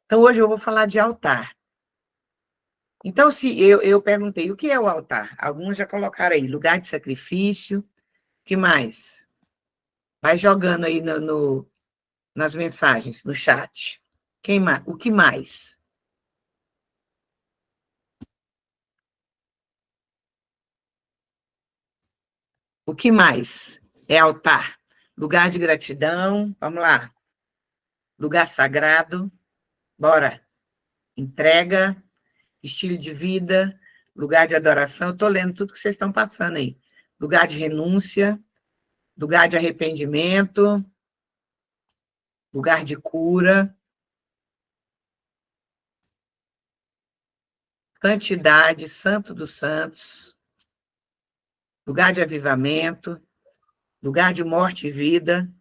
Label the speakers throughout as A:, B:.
A: Então, hoje eu vou falar de altar. Então, se eu perguntei, o que é o altar? Alguns já colocaram aí, lugar de sacrifício. O que mais? Vai jogando aí nas mensagens, no chat. Quem mais? O que mais? O que mais é altar? Lugar de gratidão, vamos lá. Lugar sagrado, bora. Entrega, estilo de vida, lugar de adoração. Eu estou lendo tudo que vocês estão passando aí. Lugar de renúncia, lugar de arrependimento, lugar de cura, santidade, santo dos santos, lugar de avivamento, lugar de morte e vida,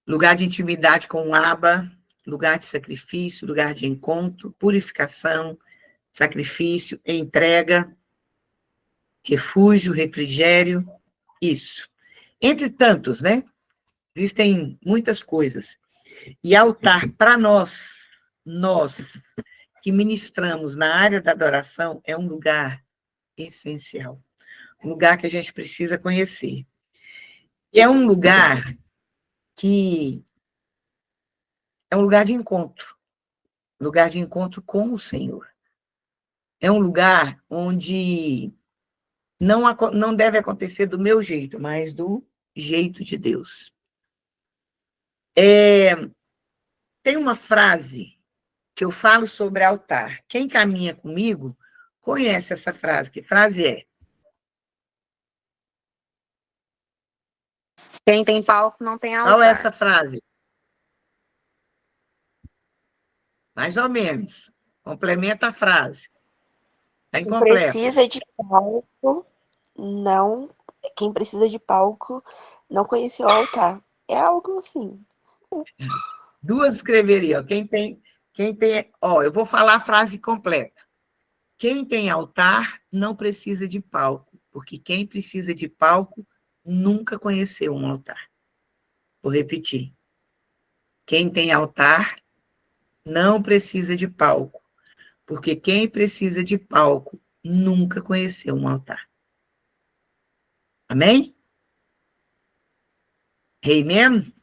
A: lugar de intimidade com o Abba, lugar de sacrifício, lugar de encontro, purificação, sacrifício, entrega, refúgio, refrigério, isso. Entre tantos, né? Existem muitas coisas. E altar, para nós que ministramos na área da adoração, é um lugar essencial. Um lugar que a gente precisa conhecer. E é um lugar que é um lugar de encontro com o Senhor. É um lugar onde não deve acontecer do meu jeito, mas do jeito de Deus. Tem uma frase que eu falo sobre altar. Quem caminha comigo conhece essa frase. Que frase é?
B: Quem tem palco não tem altar.
A: Qual é essa frase? Mais ou menos. Complementa a frase. Está incompleta.
C: Precisa de palco, não. Quem precisa de palco não conheceu o altar. É algo assim.
A: Duas escreveria. Ó, eu vou falar a frase completa. Quem tem altar não precisa de palco, porque quem precisa de palco nunca conheceu um altar. Vou repetir. Quem tem altar não precisa de palco, porque quem precisa de palco nunca conheceu um altar. Amém? Amém?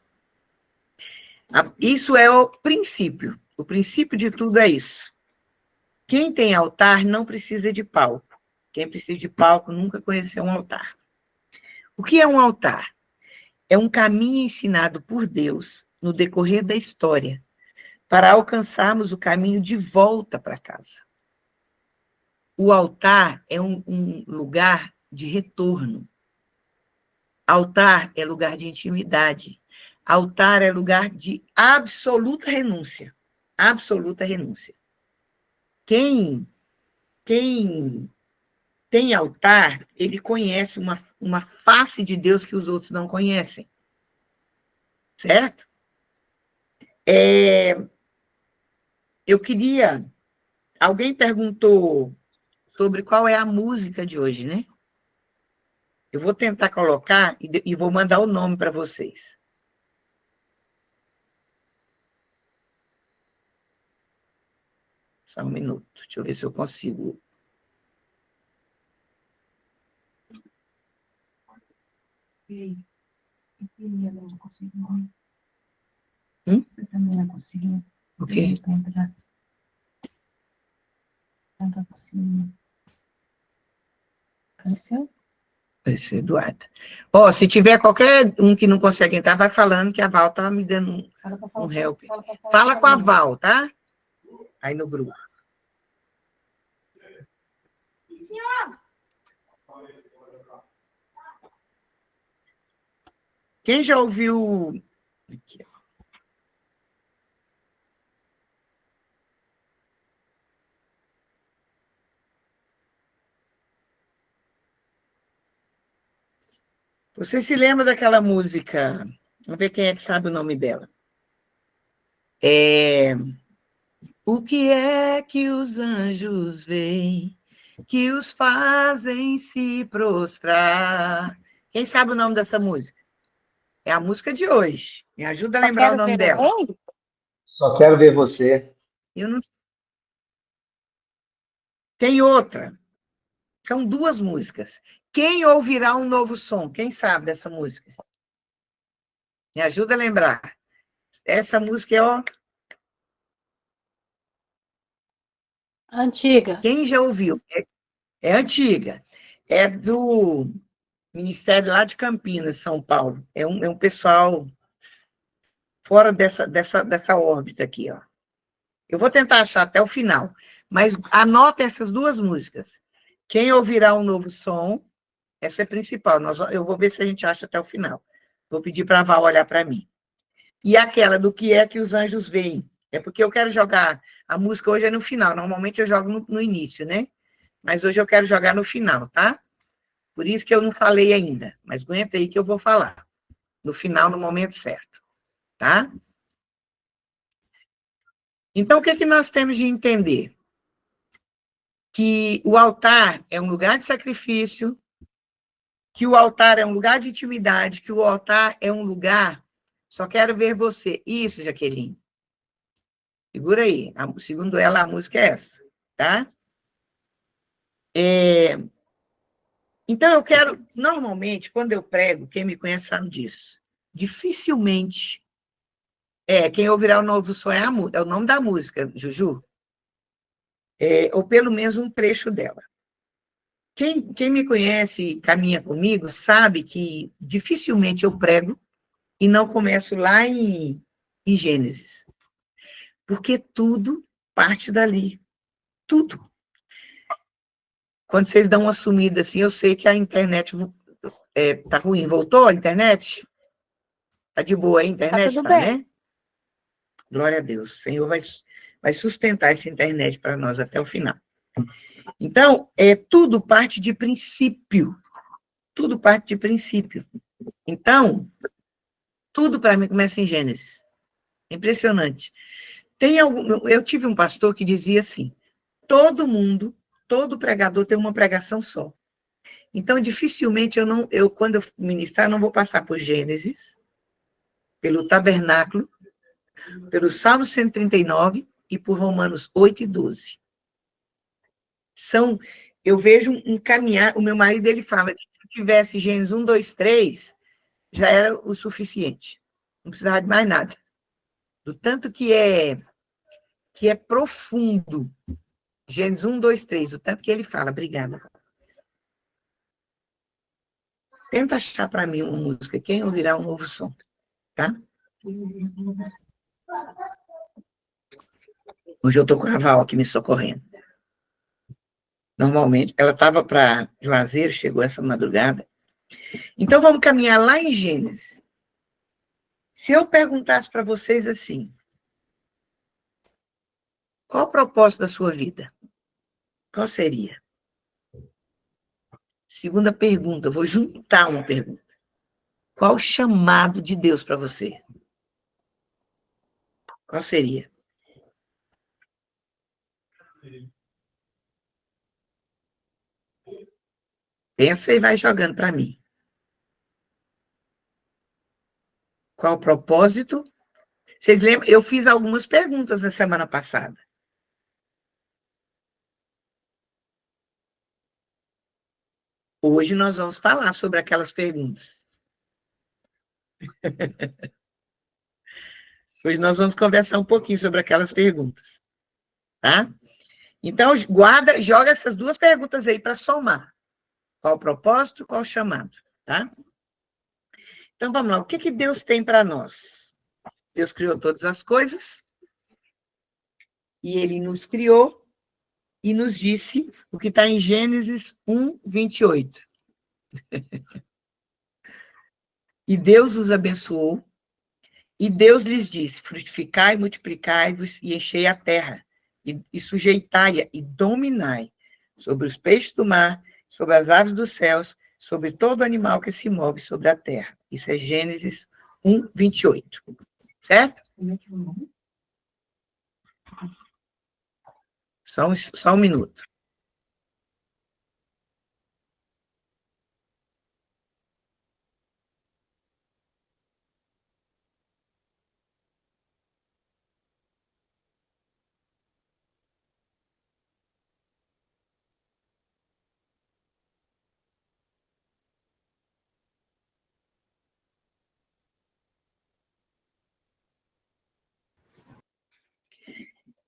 A: Isso é o princípio. O princípio de tudo é isso. Quem tem altar não precisa de palco. Quem precisa de palco nunca conheceu um altar. O que é um altar? É um caminho ensinado por Deus no decorrer da história para alcançarmos o caminho de volta para casa. O altar é um lugar de retorno. Altar é lugar de intimidade. Altar é lugar de absoluta renúncia. Absoluta renúncia. Quem tem altar, ele conhece uma face de Deus que os outros não conhecem. Certo? Eu queria... Alguém perguntou sobre qual é a música de hoje, né? Eu vou tentar colocar e vou mandar o nome para vocês. Só um minuto, deixa eu ver se eu consigo.
D: Eu não consigo.
A: Eu
D: também não consigo.
A: O quê?
D: Não tá conseguindo. Apareceu?
A: Esse Eduardo. Ó, se tiver qualquer um que não consegue entrar, vai falando que a Val tá me dando um help. Fala com a Val, tá? Aí no grupo. Quem já ouviu... Aqui, ó. Você se lembra daquela música? Vamos ver quem é que sabe o nome dela. O que é que os anjos veem, que os fazem se prostrar? Quem sabe o nome dessa música? É a música de hoje. Me ajuda a
B: Só
A: lembrar o
B: quero
A: nome
B: ver o
A: dela.
B: rei?
E: Só quero ver você.
A: Eu não... Tem outra. São duas músicas. Quem ouvirá um novo som? Quem sabe dessa música? Me ajuda a lembrar. Essa música é, ó...
D: Antiga.
A: Quem já ouviu? É antiga. É do Ministério lá de Campinas, São Paulo. É um pessoal fora dessa órbita aqui, ó. Eu vou tentar achar até o final, mas anota essas duas músicas. Quem ouvirá um novo som, essa é a principal. Eu vou ver se a gente acha até o final. Vou pedir para a Val olhar para mim. E aquela do que é que os anjos veem. É porque eu quero jogar. A música hoje é no final. Normalmente eu jogo no início, né? Mas hoje eu quero jogar no final, tá? Por isso que eu não falei ainda. Mas aguenta aí que eu vou falar. No final, no momento certo. Tá? Então, o que que nós temos de entender? Que o altar é um lugar de sacrifício, que o altar é um lugar de intimidade, que o altar é um lugar... Só quero ver você. Isso, Jaqueline. Segura aí. Segundo ela, a música é essa, tá? Então, eu quero... Normalmente, quando eu prego, quem me conhece sabe disso. Dificilmente... quem ouvirá o novo som é o nome da música, Juju. Ou pelo menos um trecho dela. Quem me conhece e caminha comigo sabe que dificilmente eu prego e não começo lá em Gênesis. Porque tudo parte dali. Tudo. Quando vocês dão uma sumida assim, eu sei que a internet tá ruim. Voltou a internet? Tá de boa a
B: Tá
A: internet,
B: tudo
A: tá,
B: bem.
A: né? Glória a Deus. O Senhor vai sustentar essa internet para nós até o final. Então, tudo parte de princípio. Tudo parte de princípio. Então, tudo para mim começa em Gênesis. Impressionante. Eu tive um pastor que dizia assim: todo pregador tem uma pregação só. Então, dificilmente quando eu ministrar, não vou passar por Gênesis, pelo tabernáculo, pelo Salmo 139 e por Romanos 8 e 12. Eu vejo um caminhar, o meu marido ele fala que se tivesse Gênesis 1, 2, 3, já era o suficiente. Não precisava de mais nada. Do tanto que é profundo. Gênesis 1, 2, 3, o tanto que ele fala. Obrigada. Tenta achar para mim uma música. Quem ouvirá um novo som? Tá? Hoje eu estou com a Val aqui me socorrendo. Normalmente, ela estava para lazer, chegou essa madrugada. Então, vamos caminhar lá em Gênesis. Se eu perguntasse para vocês assim, qual o propósito da sua vida? Qual seria? Segunda pergunta, vou juntar uma pergunta. Qual o chamado de Deus para você? Qual seria? Pensa e vai jogando para mim. Qual o propósito? Vocês lembram? Eu fiz algumas perguntas na semana passada. Hoje nós vamos falar sobre aquelas perguntas. Hoje nós vamos conversar um pouquinho sobre aquelas perguntas. Tá? Então, joga essas duas perguntas aí para somar. Qual o propósito, qual o chamado, tá? Então, vamos lá. O que Deus tem para nós? Deus criou todas as coisas e Ele nos criou e nos disse o que está em Gênesis 1, 28. E Deus os abençoou e Deus lhes disse: frutificai, multiplicai-vos e enchei a terra e sujeitai-a e dominai sobre os peixes do mar, sobre as aves dos céus, sobre todo animal que se move sobre a terra. Isso é Gênesis 1, 28. Certo? Só um minuto.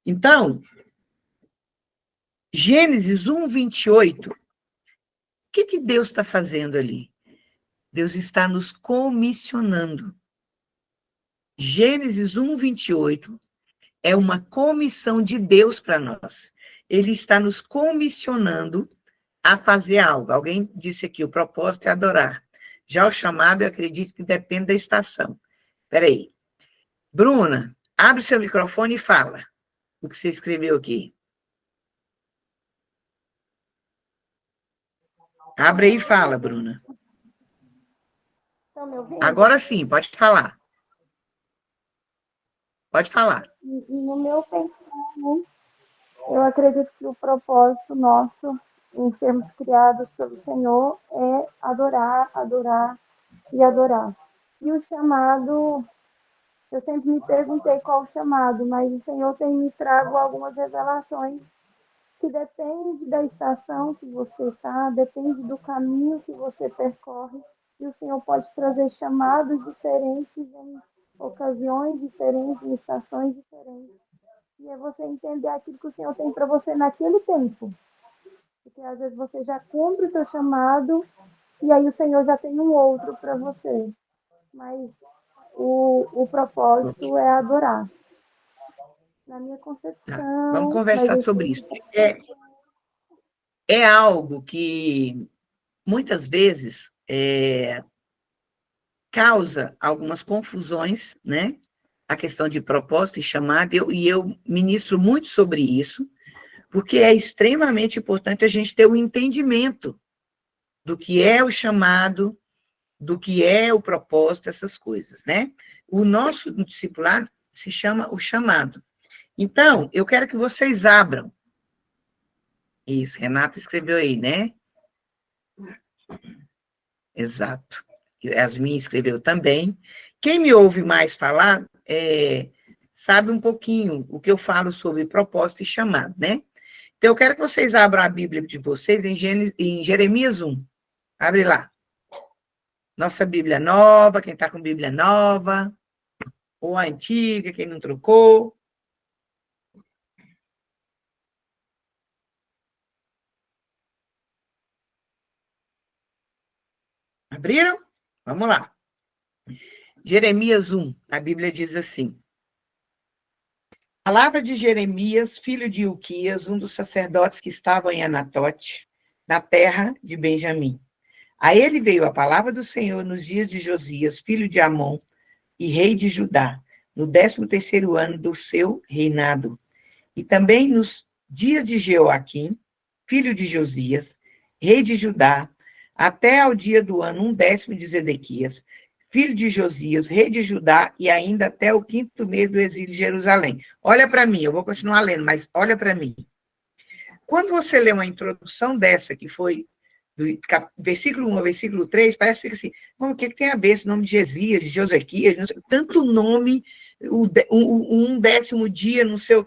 A: Então, Gênesis 1, 28, o que Deus está fazendo ali? Deus está nos comissionando. Gênesis 1, 28 é uma comissão de Deus para nós. Ele está nos comissionando a fazer algo. Alguém disse aqui, o propósito é adorar. Já o chamado, eu acredito que depende da estação. Espera aí. Bruna, abre o seu microfone e fala o que você escreveu aqui. Abre aí e fala, Bruna.
F: Estão me ouvindo?
A: Agora sim, pode falar. Pode falar.
F: No meu pensamento, eu acredito que o propósito nosso em sermos criados pelo Senhor é adorar, adorar e adorar. E o chamado, eu sempre me perguntei qual o chamado, mas o Senhor tem me trago algumas revelações que depende da estação que você está, depende do caminho que você percorre, e o Senhor pode trazer chamados diferentes em ocasiões diferentes, em estações diferentes. E é você entender aquilo que o Senhor tem para você naquele tempo. Porque às vezes você já cumpre o seu chamado e aí o Senhor já tem um outro para você. Mas o propósito é adorar. Na minha concepção...
A: Vamos conversar sobre isso. É algo que muitas vezes causa algumas confusões, né? A questão de propósito e chamado, e eu ministro muito sobre isso, porque é extremamente importante a gente ter o entendimento do que é o chamado, do que é o propósito, essas coisas, né? O nosso discipulado se chama o chamado. Então, eu quero que vocês abram. Isso, Renata escreveu aí, né? Exato. Yasmin escreveu também. Quem me ouve mais falar sabe um pouquinho o que eu falo sobre propósito e chamado, né? Então, eu quero que vocês abram a Bíblia de vocês em Jeremias 1. Abre lá. Nossa Bíblia nova, quem está com Bíblia nova, ou a antiga, quem não trocou. Abriram? Vamos lá. Jeremias 1, a Bíblia diz assim: palavra de Jeremias, filho de Ilquias, um dos sacerdotes que estavam em Anatote, na terra de Benjamim. A ele veio a palavra do Senhor nos dias de Josias, filho de Amon, e rei de Judá, no 13º ano do seu reinado, e também nos dias de Jeoaquim, filho de Josias, rei de Judá, até ao dia do ano 1/10 de Zedequias, filho de Josias, rei de Judá, e ainda até o 5º mês do exílio de Jerusalém. Olha para mim, eu vou continuar lendo, mas olha para mim. Quando você lê uma introdução dessa, que foi do versículo 1 ao versículo 3, parece que fica assim, o que tem a ver esse nome de Gesias, de Josequias, tanto nome, o 1/10 dia, não sei o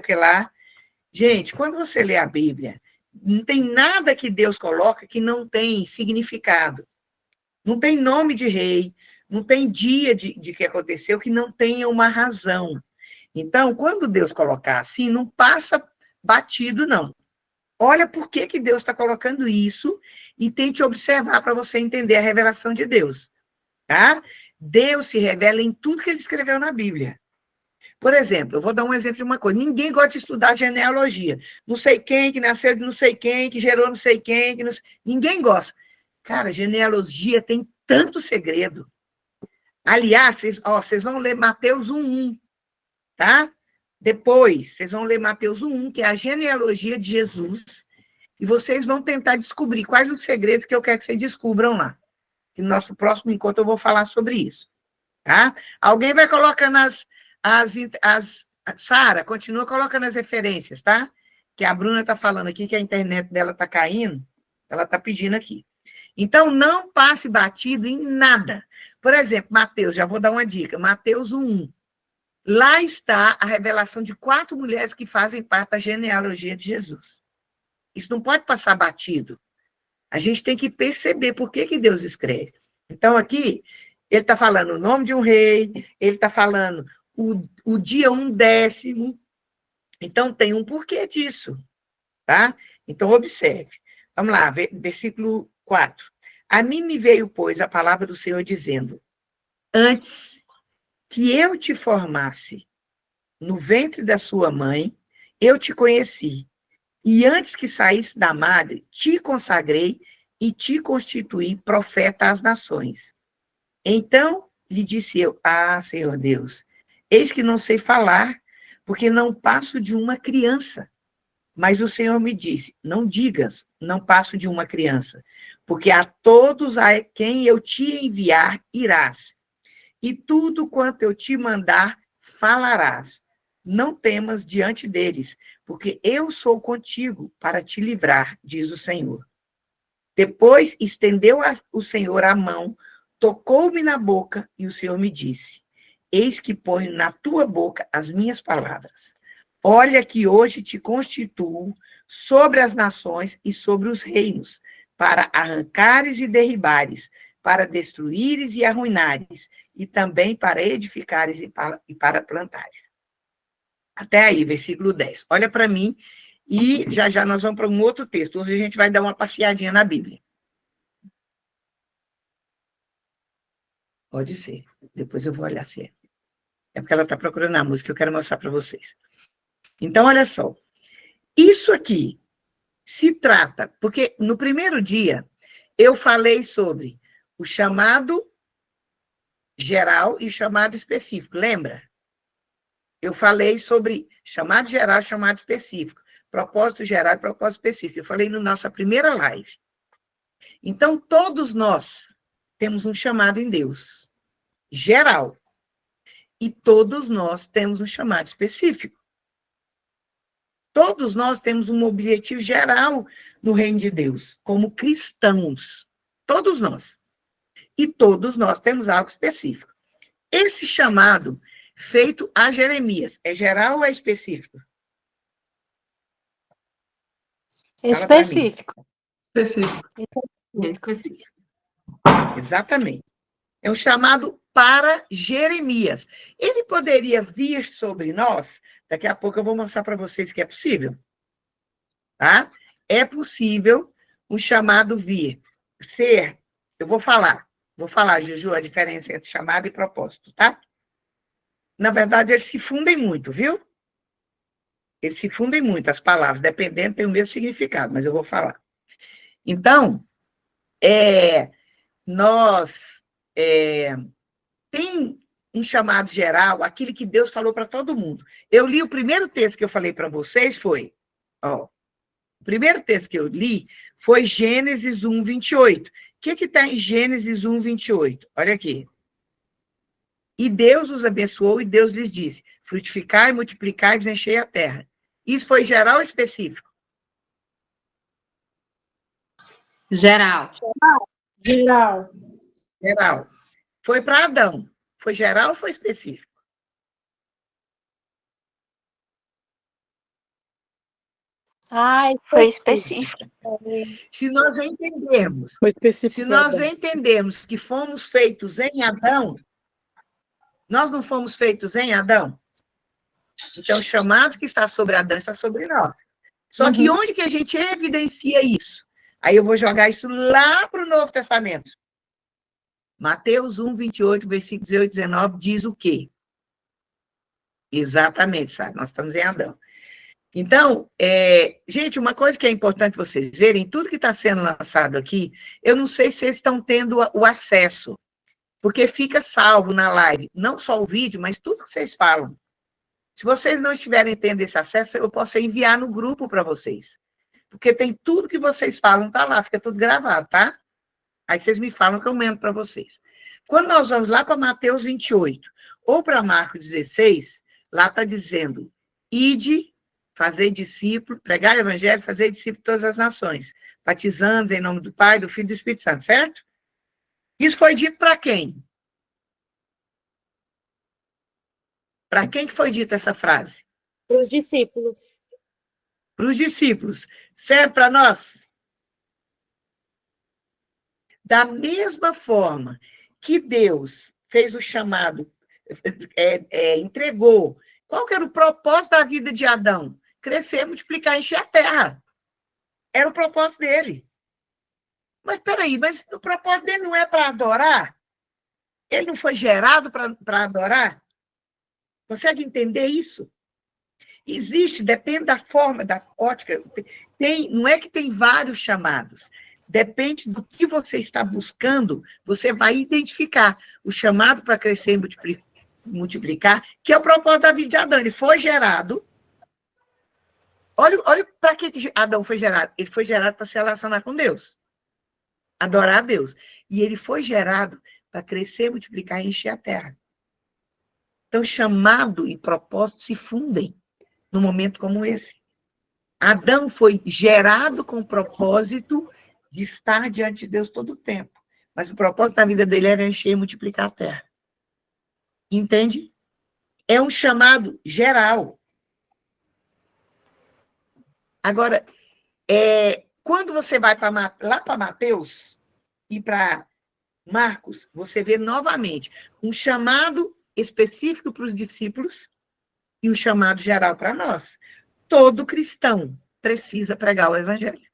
A: que lá. Gente, quando você lê a Bíblia, não tem nada que Deus coloca que não tem significado. Não tem nome de rei, não tem dia de que aconteceu que não tenha uma razão. Então, quando Deus colocar assim, não passa batido, não. Olha por que Deus está colocando isso e tente observar para você entender a revelação de Deus. Tá? Deus se revela em tudo que ele escreveu na Bíblia. Por exemplo, eu vou dar um exemplo de uma coisa. Ninguém gosta de estudar genealogia. Não sei quem que nasceu de não sei quem, que gerou não sei quem. Que não... Ninguém gosta. Cara, genealogia tem tanto segredo. Aliás, vocês vão ler Mateus 1:1, tá? Depois, vocês vão ler Mateus 1:1, que é a genealogia de Jesus, e vocês vão tentar descobrir quais os segredos que eu quero que vocês descubram lá. E no nosso próximo encontro eu vou falar sobre isso, tá? Alguém vai colocando Sara, continua colocando as referências, tá? Que a Bruna está falando aqui que a internet dela está caindo, ela está pedindo aqui. Então, não passe batido em nada. Por exemplo, Mateus, já vou dar uma dica, Mateus 1:1. Lá está a revelação de 4 mulheres que fazem parte da genealogia de Jesus. Isso não pode passar batido. A gente tem que perceber por que Deus escreve. Então, aqui, ele está falando o nome de um rei, ele está falando o dia 1/10, Então, tem um porquê disso, tá? Então, observe. Vamos lá, versículo 4. A mim me veio, pois, a palavra do Senhor dizendo: antes que eu te formasse no ventre da sua mãe, eu te conheci. E antes que saísse da madre, te consagrei e te constituí profeta às nações. Então lhe disse eu: Senhor Deus, eis que não sei falar, porque não passo de uma criança. Mas o Senhor me disse: não digas, não passo de uma criança, porque a todos a quem eu te enviar irás, e tudo quanto eu te mandar falarás. Não temas diante deles, porque eu sou contigo para te livrar, diz o Senhor. Depois estendeu o Senhor a mão, tocou-me na boca, e o Senhor me disse: eis que ponho na tua boca as minhas palavras. Olha que hoje te constituo sobre as nações e sobre os reinos, para arrancares e derribares, para destruíres e arruinares, e também para edificares e para plantares. Até aí, versículo 10. Olha para mim, e já já nós vamos para um outro texto. Hoje a gente vai dar uma passeadinha na Bíblia. Pode ser. Depois eu vou olhar se é. É porque ela está procurando a música que eu quero mostrar para vocês. Então, olha só. Isso aqui se trata, porque no primeiro dia eu falei sobre o chamado geral e chamado específico, lembra? Eu falei sobre chamado geral e chamado específico, propósito geral e propósito específico. Eu falei na nossa primeira live. Então, todos nós temos um chamado em Deus, geral. E todos nós temos um chamado específico. Todos nós temos um objetivo geral no reino de Deus, como cristãos. Todos nós. E todos nós temos algo específico. Esse chamado feito a Jeremias, é geral ou é específico?
B: Específico.
G: Específico.
A: Exatamente. É um chamado para Jeremias. Ele poderia vir sobre nós? Daqui a pouco eu vou mostrar para vocês que é possível. Tá? É possível um chamado vir. Ser, eu vou falar, Juju, a diferença entre chamado e propósito, tá? Na verdade, eles se fundem muito, viu? Eles se fundem muito, as palavras, dependendo, tem o mesmo significado, mas eu vou falar. Então, tem um chamado geral, aquilo que Deus falou para todo mundo. Eu li o primeiro texto que eu falei para vocês foi, o primeiro texto que eu li foi Gênesis 1, 28. O que está em Gênesis 1, 28? Olha aqui. E Deus os abençoou e Deus lhes disse: frutificai, multiplicai e enchei a terra. Isso foi geral ou específico?
G: Geral.
A: Geral. Foi para Adão. Foi geral ou foi específico?
C: Foi específico.
A: Se nós entendermos,
B: Foi específico.
A: se nós entendermos que fomos feitos em Adão, nós não fomos feitos em Adão? Então, o chamado que está sobre Adão está sobre nós. Só que onde que a gente evidencia isso? Aí eu vou jogar isso lá para o Novo Testamento. Mateus 1, 28, versículos 18 e 19, diz o quê? Exatamente, sabe? Nós estamos em Adão. Então, gente, uma coisa que é importante vocês verem, tudo que está sendo lançado aqui, eu não sei se vocês estão tendo o acesso, porque fica salvo na live, não só o vídeo, mas tudo que vocês falam. Se vocês não estiverem tendo esse acesso, eu posso enviar no grupo para vocês. Porque tem tudo que vocês falam, tá lá, fica tudo gravado, tá? Aí vocês me falam que eu mando para vocês. Quando nós vamos lá para Mateus 28, ou para Marcos 16, lá está dizendo: ide, fazer discípulo, pregar o evangelho, fazer discípulo de todas as nações, batizando em nome do Pai, do Filho e do Espírito Santo, certo? Isso foi dito para quem? Para quem que foi dita essa frase?
B: Para os discípulos.
A: Para os discípulos. Serve para nós? Da mesma forma que Deus fez o chamado, entregou Qual que era o propósito da vida de Adão? Crescer, multiplicar, encher a terra. Era o propósito dele. Mas peraí, mas o propósito dele não é para adorar? Ele não foi gerado para adorar? Consegue entender isso? Existe, depende da forma, da ótica. Não é que tem vários chamados. Depende do que você está buscando, você vai identificar o chamado para crescer e multiplicar, que é o propósito da vida de Adão. Ele foi gerado. Olha para que Adão foi gerado. Ele foi gerado para se relacionar com Deus. Adorar a Deus. E ele foi gerado para crescer, multiplicar e encher a terra. Então, chamado e propósito se fundem num momento como esse. Adão foi gerado com o propósito de estar diante de Deus todo o tempo. Mas o propósito da vida dele era encher e multiplicar a terra. Entende? É um chamado geral. Agora, quando você vai lá para Mateus e para Marcos, você vê novamente um chamado específico para os discípulos e um chamado geral para nós. Todo cristão precisa pregar o evangelho.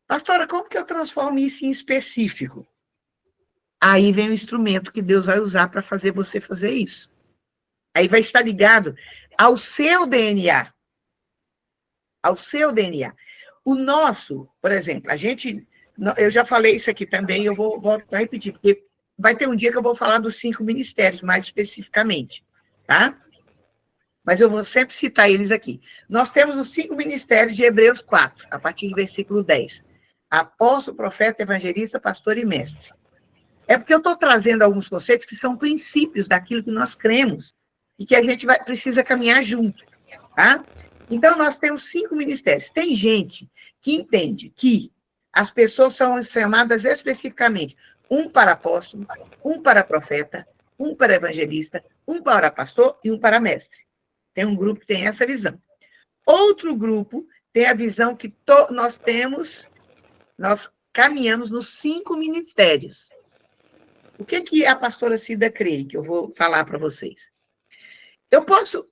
A: Pastora, como que eu transformo isso em específico? Aí vem o instrumento que Deus vai usar para fazer você fazer isso. Aí vai estar ligado ao seu DNA. Ao seu DNA. O nosso, por exemplo, eu já falei isso aqui também, eu vou voltar a repetir, porque vai ter um dia que eu vou falar dos 5 ministérios, mais especificamente, tá? Mas eu vou sempre citar eles aqui. Nós temos os 5 ministérios de Hebreus 4, a partir do versículo 10. Apóstolo, profeta, evangelista, pastor e mestre. É porque eu estou trazendo alguns conceitos que são princípios daquilo que nós cremos e que a gente precisa caminhar junto, tá? Então, nós temos 5 ministérios. Tem gente que entende que as pessoas são chamadas especificamente um para apóstolo, um para profeta, um para evangelista, um para pastor e um para mestre. Tem um grupo que tem essa visão. Outro grupo tem a visão que nós caminhamos nos 5 ministérios. O que a pastora Cida crê, que eu vou falar para vocês? Eu posso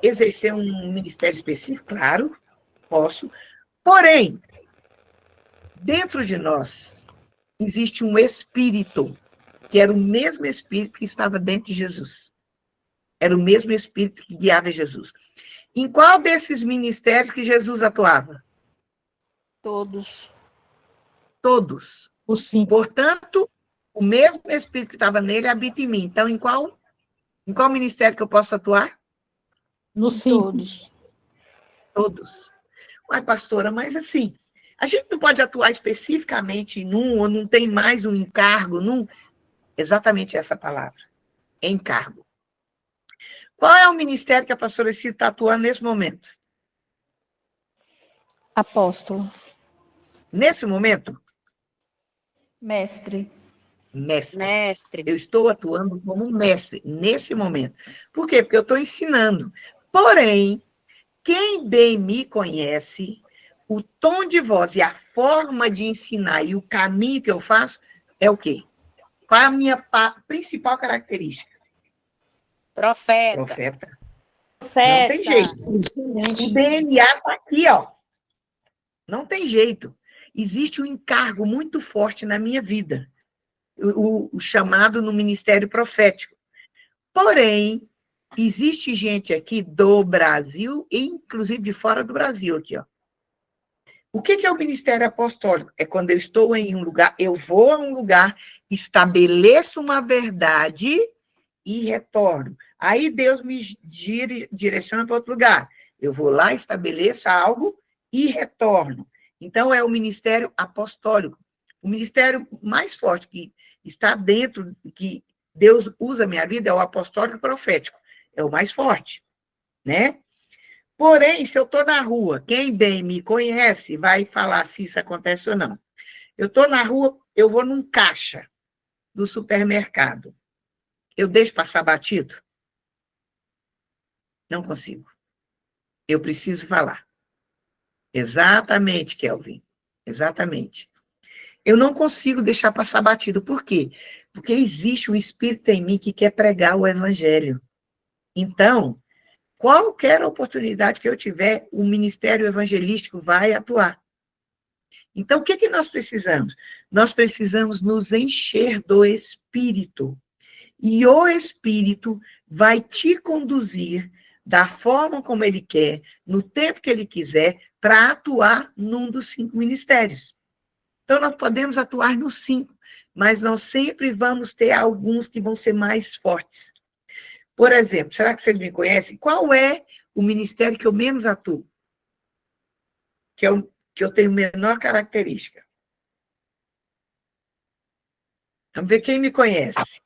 A: exercer um ministério específico? Claro, posso. Porém, dentro de nós, existe um espírito, que era o mesmo espírito que estava dentro de Jesus. Era o mesmo espírito que guiava Jesus. Em qual desses ministérios que Jesus atuava?
C: Todos.
A: Todos.
D: Os 5.
A: Portanto, o mesmo espírito que estava nele habita em mim. Então, em qual ministério que eu posso atuar?
D: Nos 5.
C: Todos.
A: Todos. Uai, pastora, mas assim, a gente não pode atuar especificamente num, ou não tem mais um encargo num. Exatamente essa palavra. Encargo. Qual é o ministério que a pastora Cida está atuando nesse momento?
H: Apóstolo.
A: Nesse momento?
H: Mestre.
A: Mestre.
B: Mestre.
A: Eu estou atuando como um mestre nesse momento. Por quê? Porque eu estou ensinando. Porém, quem bem me conhece, o tom de voz e a forma de ensinar e o caminho que eu faço é o quê? Qual é a minha principal característica?
B: Profeta.
A: Profeta.
F: Profeta.
A: Não tem jeito. O DNA está aqui, ó. Não tem jeito. Existe um encargo muito forte na minha vida. O chamado no ministério profético. Porém, existe gente aqui do Brasil, e inclusive de fora do Brasil, aqui, ó. O que é o ministério apostólico? É quando eu estou em um lugar, eu vou a um lugar, estabeleço uma verdade e retorno. Aí Deus me direciona para outro lugar. Eu vou lá, estabeleço algo e retorno. Então, é o ministério apostólico. O ministério mais forte que está dentro, que Deus usa a minha vida, é o apostólico profético. É o mais forte, né? Porém, se eu estou na rua, quem bem me conhece vai falar se isso acontece ou não. Eu estou na rua, eu vou num caixa do supermercado. Eu deixo passar batido? Não consigo. Eu preciso falar. Exatamente, Kelvin. Exatamente. Eu não consigo deixar passar batido. Por quê? Porque existe um espírito em mim que quer pregar o evangelho. Então, qualquer oportunidade que eu tiver, o ministério evangelístico vai atuar. Então, o que nós precisamos? Nós precisamos nos encher do Espírito. E o Espírito vai te conduzir da forma como ele quer, no tempo que ele quiser, para atuar num dos 5 ministérios. Então, nós podemos atuar nos 5, mas nós sempre vamos ter alguns que vão ser mais fortes. Por exemplo, será que vocês me conhecem? Qual é o ministério que eu menos atuo? Que eu tenho menor característica? Vamos ver quem me conhece.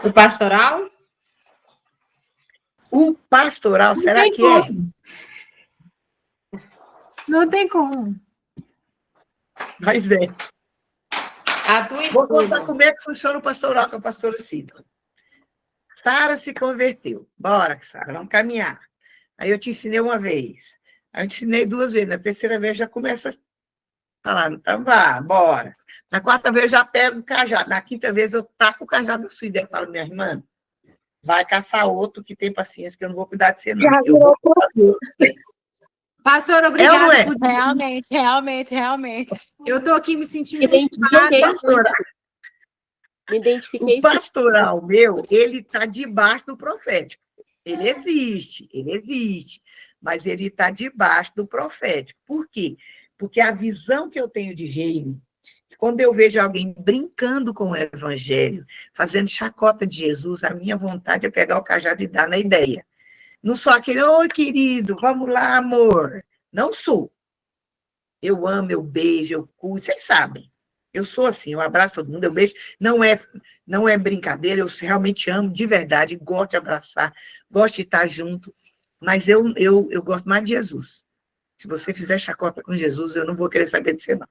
G: O pastoral?
A: O pastoral,
H: Não
A: será
H: tem
A: que é?
H: como. Não tem como.
A: Mas é.
G: Atua em
A: Vou
G: tudo.
A: contar como é que funciona o pastoral com a pastora Cida. Sara se converteu. Bora, Sara, vamos caminhar. Aí eu te ensinei uma vez. Aí eu te ensinei 2 vezes. Na terceira vez já começa a falar, então vá, bora. Na 4ª vez eu já pego o cajado. Na 5ª vez eu taco o cajado da sua ideia. Eu falo, minha irmã, vai caçar outro que tem paciência, que eu não vou cuidar de você, não. Eu vou...
H: Pastor,
A: É
H: obrigada
A: ou não é?
H: por dizer.
B: Realmente.
H: Eu tô aqui me sentindo
I: Me identifiquei
H: culpada.
I: muito. Me identifiquei
A: O pastoral meu, ele está debaixo do profético. Ele existe, mas ele está debaixo do profético. Por quê? Porque a visão que eu tenho de reino, quando eu vejo alguém brincando com o evangelho, fazendo chacota de Jesus, a minha vontade é pegar o cajado e dar na ideia. Não sou aquele, oi, querido, vamos lá, amor. Não sou. Eu amo, eu beijo, eu cuido, vocês sabem. Eu sou assim, eu abraço todo mundo, eu beijo. Não é brincadeira, eu realmente amo de verdade, gosto de abraçar, gosto de estar junto, mas eu gosto mais de Jesus. Se você fizer chacota com Jesus, eu não vou querer saber de você, não.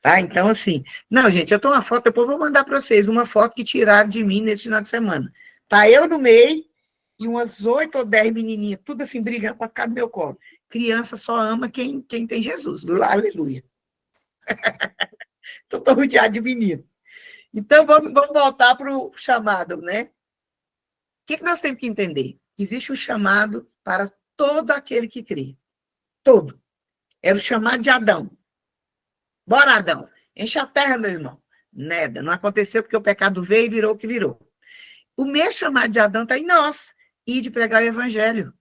A: Tá? Então, assim, não, gente, eu tenho uma foto, depois eu vou mandar para vocês, uma foto que tiraram de mim nesse final de semana. Tá eu no meio e umas 8 ou 10 menininhas, tudo assim, brigando para ficar no meu colo. Criança só ama quem tem Jesus. Aleluia. Então, estou rodeado de menino. Então, vamos voltar para o chamado, né? O que nós temos que entender? Existe um chamado para todo aquele que crê. Todo. Era o chamado de Adão. Bora, Adão. Enche a terra, meu irmão. Nada. Não aconteceu porque o pecado veio e virou o que virou. O mesmo chamado de Adão está em nós. E de pregar o evangelho.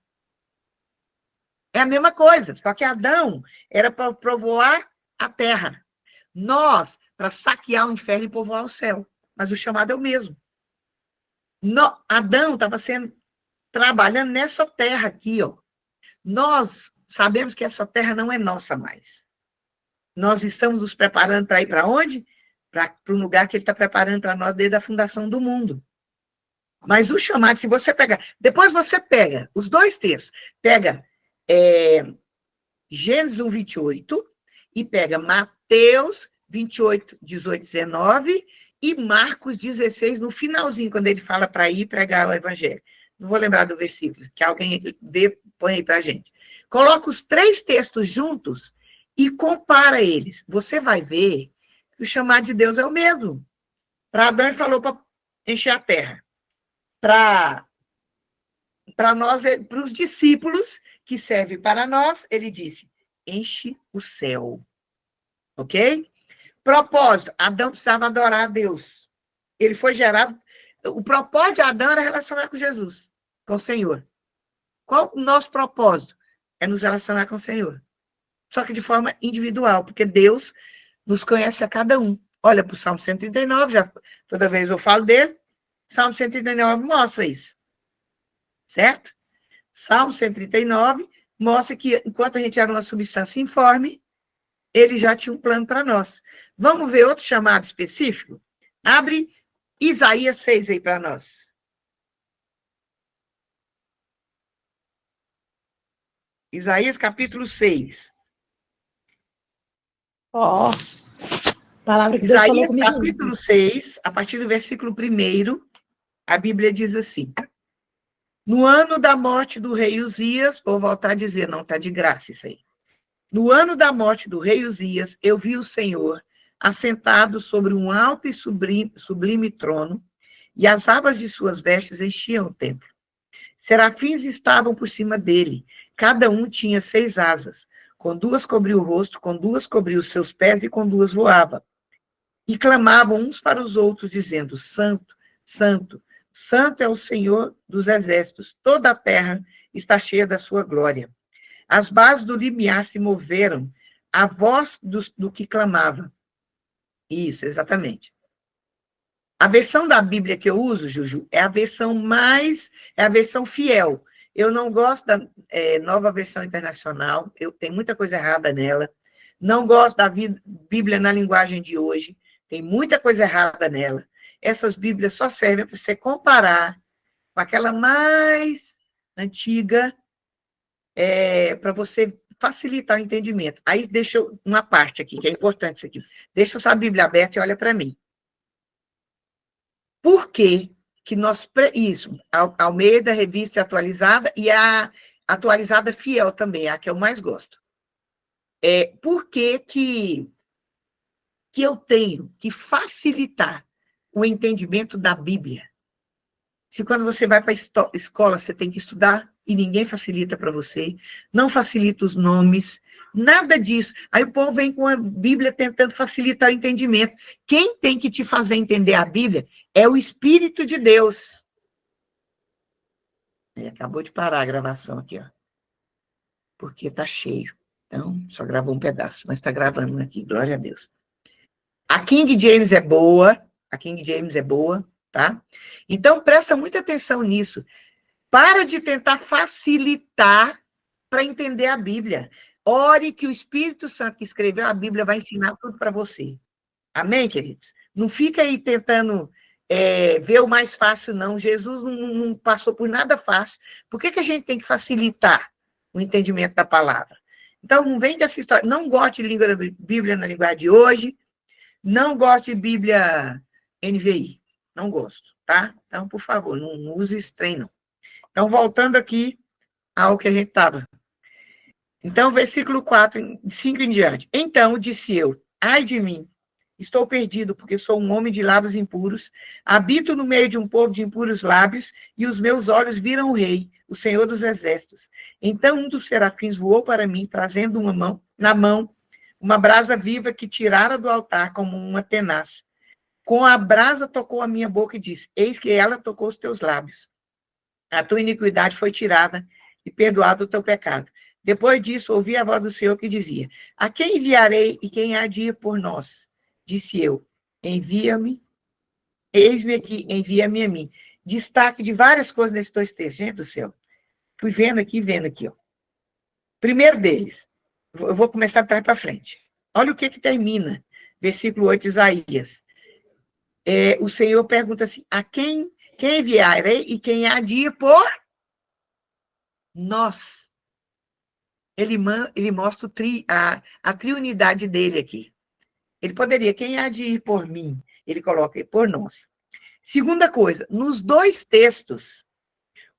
A: É a mesma coisa. Só que Adão era para povoar a terra. Nós, para saquear o inferno e povoar o céu. Mas o chamado é o mesmo. Adão estava trabalhando nessa terra aqui, ó. Nós sabemos que essa terra não é nossa mais. Nós estamos nos preparando para ir para onde? Para um lugar que ele está preparando para nós desde a fundação do mundo. Mas o chamado, se você pegar... Depois você pega os 2 textos. Pega Gênesis 1, 28 e pega Mateus 28, 18, 19 e Marcos 16, no finalzinho, quando ele fala para ir pregar o evangelho. Não vou lembrar do versículo, que alguém põe aí para a gente. Coloca os 3 textos juntos e compara eles. Você vai ver que o chamado de Deus é o mesmo. Para Adão, ele falou para encher a terra. Para nós, para os discípulos, que serve para nós, ele disse, enche o céu. Ok? Propósito, Adão precisava adorar a Deus. Ele foi gerado... O propósito de Adão era relacionar com Jesus, com o Senhor. Qual o nosso propósito? É nos relacionar com o Senhor. Só que de forma individual, porque Deus nos conhece a cada um. Olha para o Salmo 139, toda vez eu falo dele, Salmo 139 mostra isso. Certo? Salmo 139 mostra que, enquanto a gente era uma substância informe, ele já tinha um plano para nós. Vamos ver outro chamado específico? Abre Isaías 6 aí para nós. Isaías capítulo 6.
D: Palavra que Deus falou
A: Isaías
D: comigo.
A: capítulo 6, a partir do versículo 1, a Bíblia diz assim: no ano da morte do rei Uzias, vou voltar a dizer, não está de graça isso aí. No ano da morte do rei Uzias, eu vi o Senhor assentado sobre um alto e sublime trono, e as abas de suas vestes enchiam o templo. Serafins estavam por cima dele, cada um tinha 6 asas, com 2 cobria o rosto, com 2 cobria os seus pés e com 2 voava. E clamavam uns para os outros, dizendo, Santo, Santo, Santo é o Senhor dos exércitos, toda a terra está cheia da sua glória. As bases do limiar se moveram, a voz do que clamava. Isso, exatamente. A versão da Bíblia que eu uso, Juju, é a versão fiel. Eu não gosto da nova versão internacional, tem muita coisa errada nela. Não gosto da Bíblia na linguagem de hoje, tem muita coisa errada nela. Essas Bíblias só servem para você comparar com aquela mais antiga, para você facilitar o entendimento. Aí deixa uma parte aqui, que é importante isso aqui. Deixa a Bíblia aberta e olha para mim. Por que nós... Isso, Almeida, revista atualizada, e a atualizada fiel também, a que eu mais gosto. Por que eu tenho que facilitar o entendimento da Bíblia? Se quando você vai para a escola, você tem que estudar e ninguém facilita para você, não facilita os nomes, nada disso. Aí o povo vem com a Bíblia tentando facilitar o entendimento. Quem tem que te fazer entender a Bíblia é o Espírito de Deus. Acabou de parar a gravação aqui, ó. Porque está cheio. Então, só gravou um pedaço, mas está gravando aqui, glória a Deus. A King James é boa, tá? Então, presta muita atenção nisso. Para de tentar facilitar para entender a Bíblia. Ore que o Espírito Santo que escreveu a Bíblia vai ensinar tudo para você. Amém, queridos? Não fica aí tentando ver o mais fácil, não. Jesus não passou por nada fácil. Por que a gente tem que facilitar o entendimento da palavra? Então, não vem dessa história. Não gosto de Bíblia na linguagem de hoje. Não gosto de Bíblia NVI. Não gosto, tá? Então, por favor, não use esse trem, não. Então, voltando aqui ao que a gente estava. Então, versículo 4, 5 em diante. Então, disse eu, ai de mim, estou perdido, porque sou um homem de lábios impuros, habito no meio de um povo de impuros lábios, e os meus olhos viram o rei, o Senhor dos exércitos. Então, um dos serafins voou para mim, trazendo na mão uma brasa viva que tirara do altar como uma tenaz. Com a brasa tocou a minha boca e disse, eis que ela tocou os teus lábios. A tua iniquidade foi tirada e perdoado o teu pecado. Depois disso, ouvi a voz do Senhor que dizia, a quem enviarei e quem há de ir por nós? Disse eu, envia-me, eis-me aqui, envia-me a mim. Destaque de várias coisas nesse dois textos, gente do céu. Fui vendo aqui, ó. Primeiro deles, eu vou começar de trás para frente. Olha o que termina, versículo 8 de Isaías. O Senhor pergunta assim, a quem enviarei e quem há de ir por nós? Ele mostra a triunidade dele aqui. Ele poderia, quem há de ir por mim? Ele coloca por nós. Segunda coisa, nos dois textos,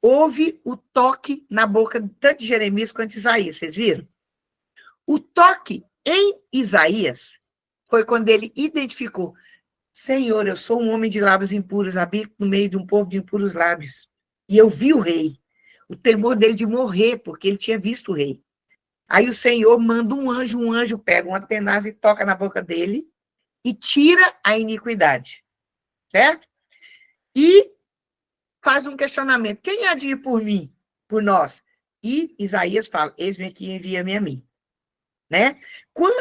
A: houve o toque na boca tanto de Jeremias quanto de Isaías, vocês viram? O toque em Isaías foi quando ele identificou, Senhor, eu sou um homem de lábios impuros, habito no meio de um povo de impuros lábios. E eu vi o rei. O temor dele de morrer, porque ele tinha visto o rei. Aí o Senhor manda um anjo pega uma tenaz e toca na boca dele e tira a iniquidade. Certo? E faz um questionamento. Quem há de ir por mim? Por nós? E Isaías fala, eis-me aqui, envia-me a mim. Né?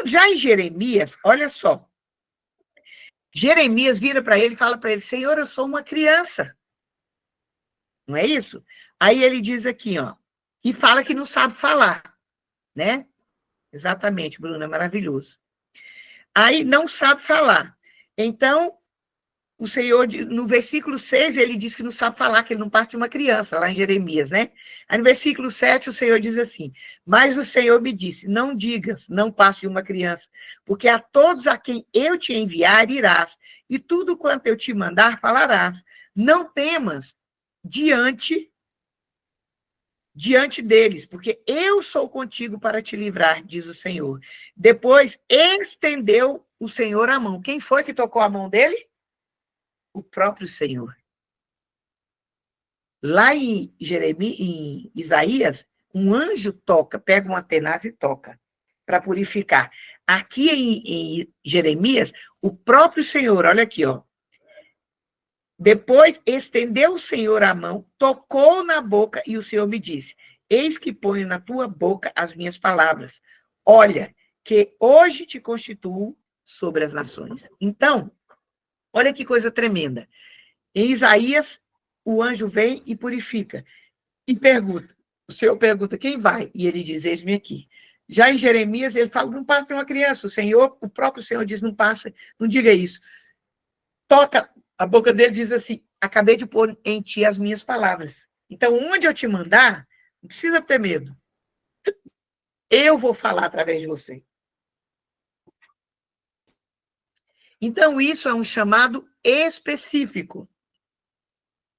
A: Já em Jeremias, olha só. Jeremias vira para ele e fala para ele, Senhor, eu sou uma criança. Não é isso? Aí ele diz aqui, ó, e fala que não sabe falar, né? Exatamente, Bruna, maravilhoso. Aí não sabe falar. Então, o Senhor, no versículo 6, ele diz que não sabe falar, que ele não parte de uma criança, lá em Jeremias, né? Aí no versículo 7, o Senhor diz assim, mas o Senhor me disse, não digas, não passe de uma criança, porque a todos a quem eu te enviar irás, e tudo quanto eu te mandar falarás. Não temas diante deles, porque eu sou contigo para te livrar, diz o Senhor. Depois, estendeu o Senhor a mão. Quem foi que tocou a mão dele? O próprio Senhor. Lá em Jeremias, em Isaías, um anjo toca, pega uma tenaz e toca, para purificar. Aqui em Jeremias, o próprio Senhor, olha aqui, ó. Depois estendeu o Senhor a mão, tocou na boca, e o Senhor me disse: eis que ponho na tua boca as minhas palavras. Olha, que hoje te constituo sobre as nações. Então, olha que coisa tremenda. Em Isaías, o anjo vem e purifica. E pergunta, o Senhor pergunta, quem vai? E ele diz, eis-me aqui. Já em Jeremias, ele fala, não passa uma criança. O próprio Senhor diz, não passa, não diga isso. Toca, a boca dele diz assim, acabei de pôr em ti as minhas palavras. Então, onde eu te mandar, não precisa ter medo. Eu vou falar através de você. Então, isso é um chamado específico.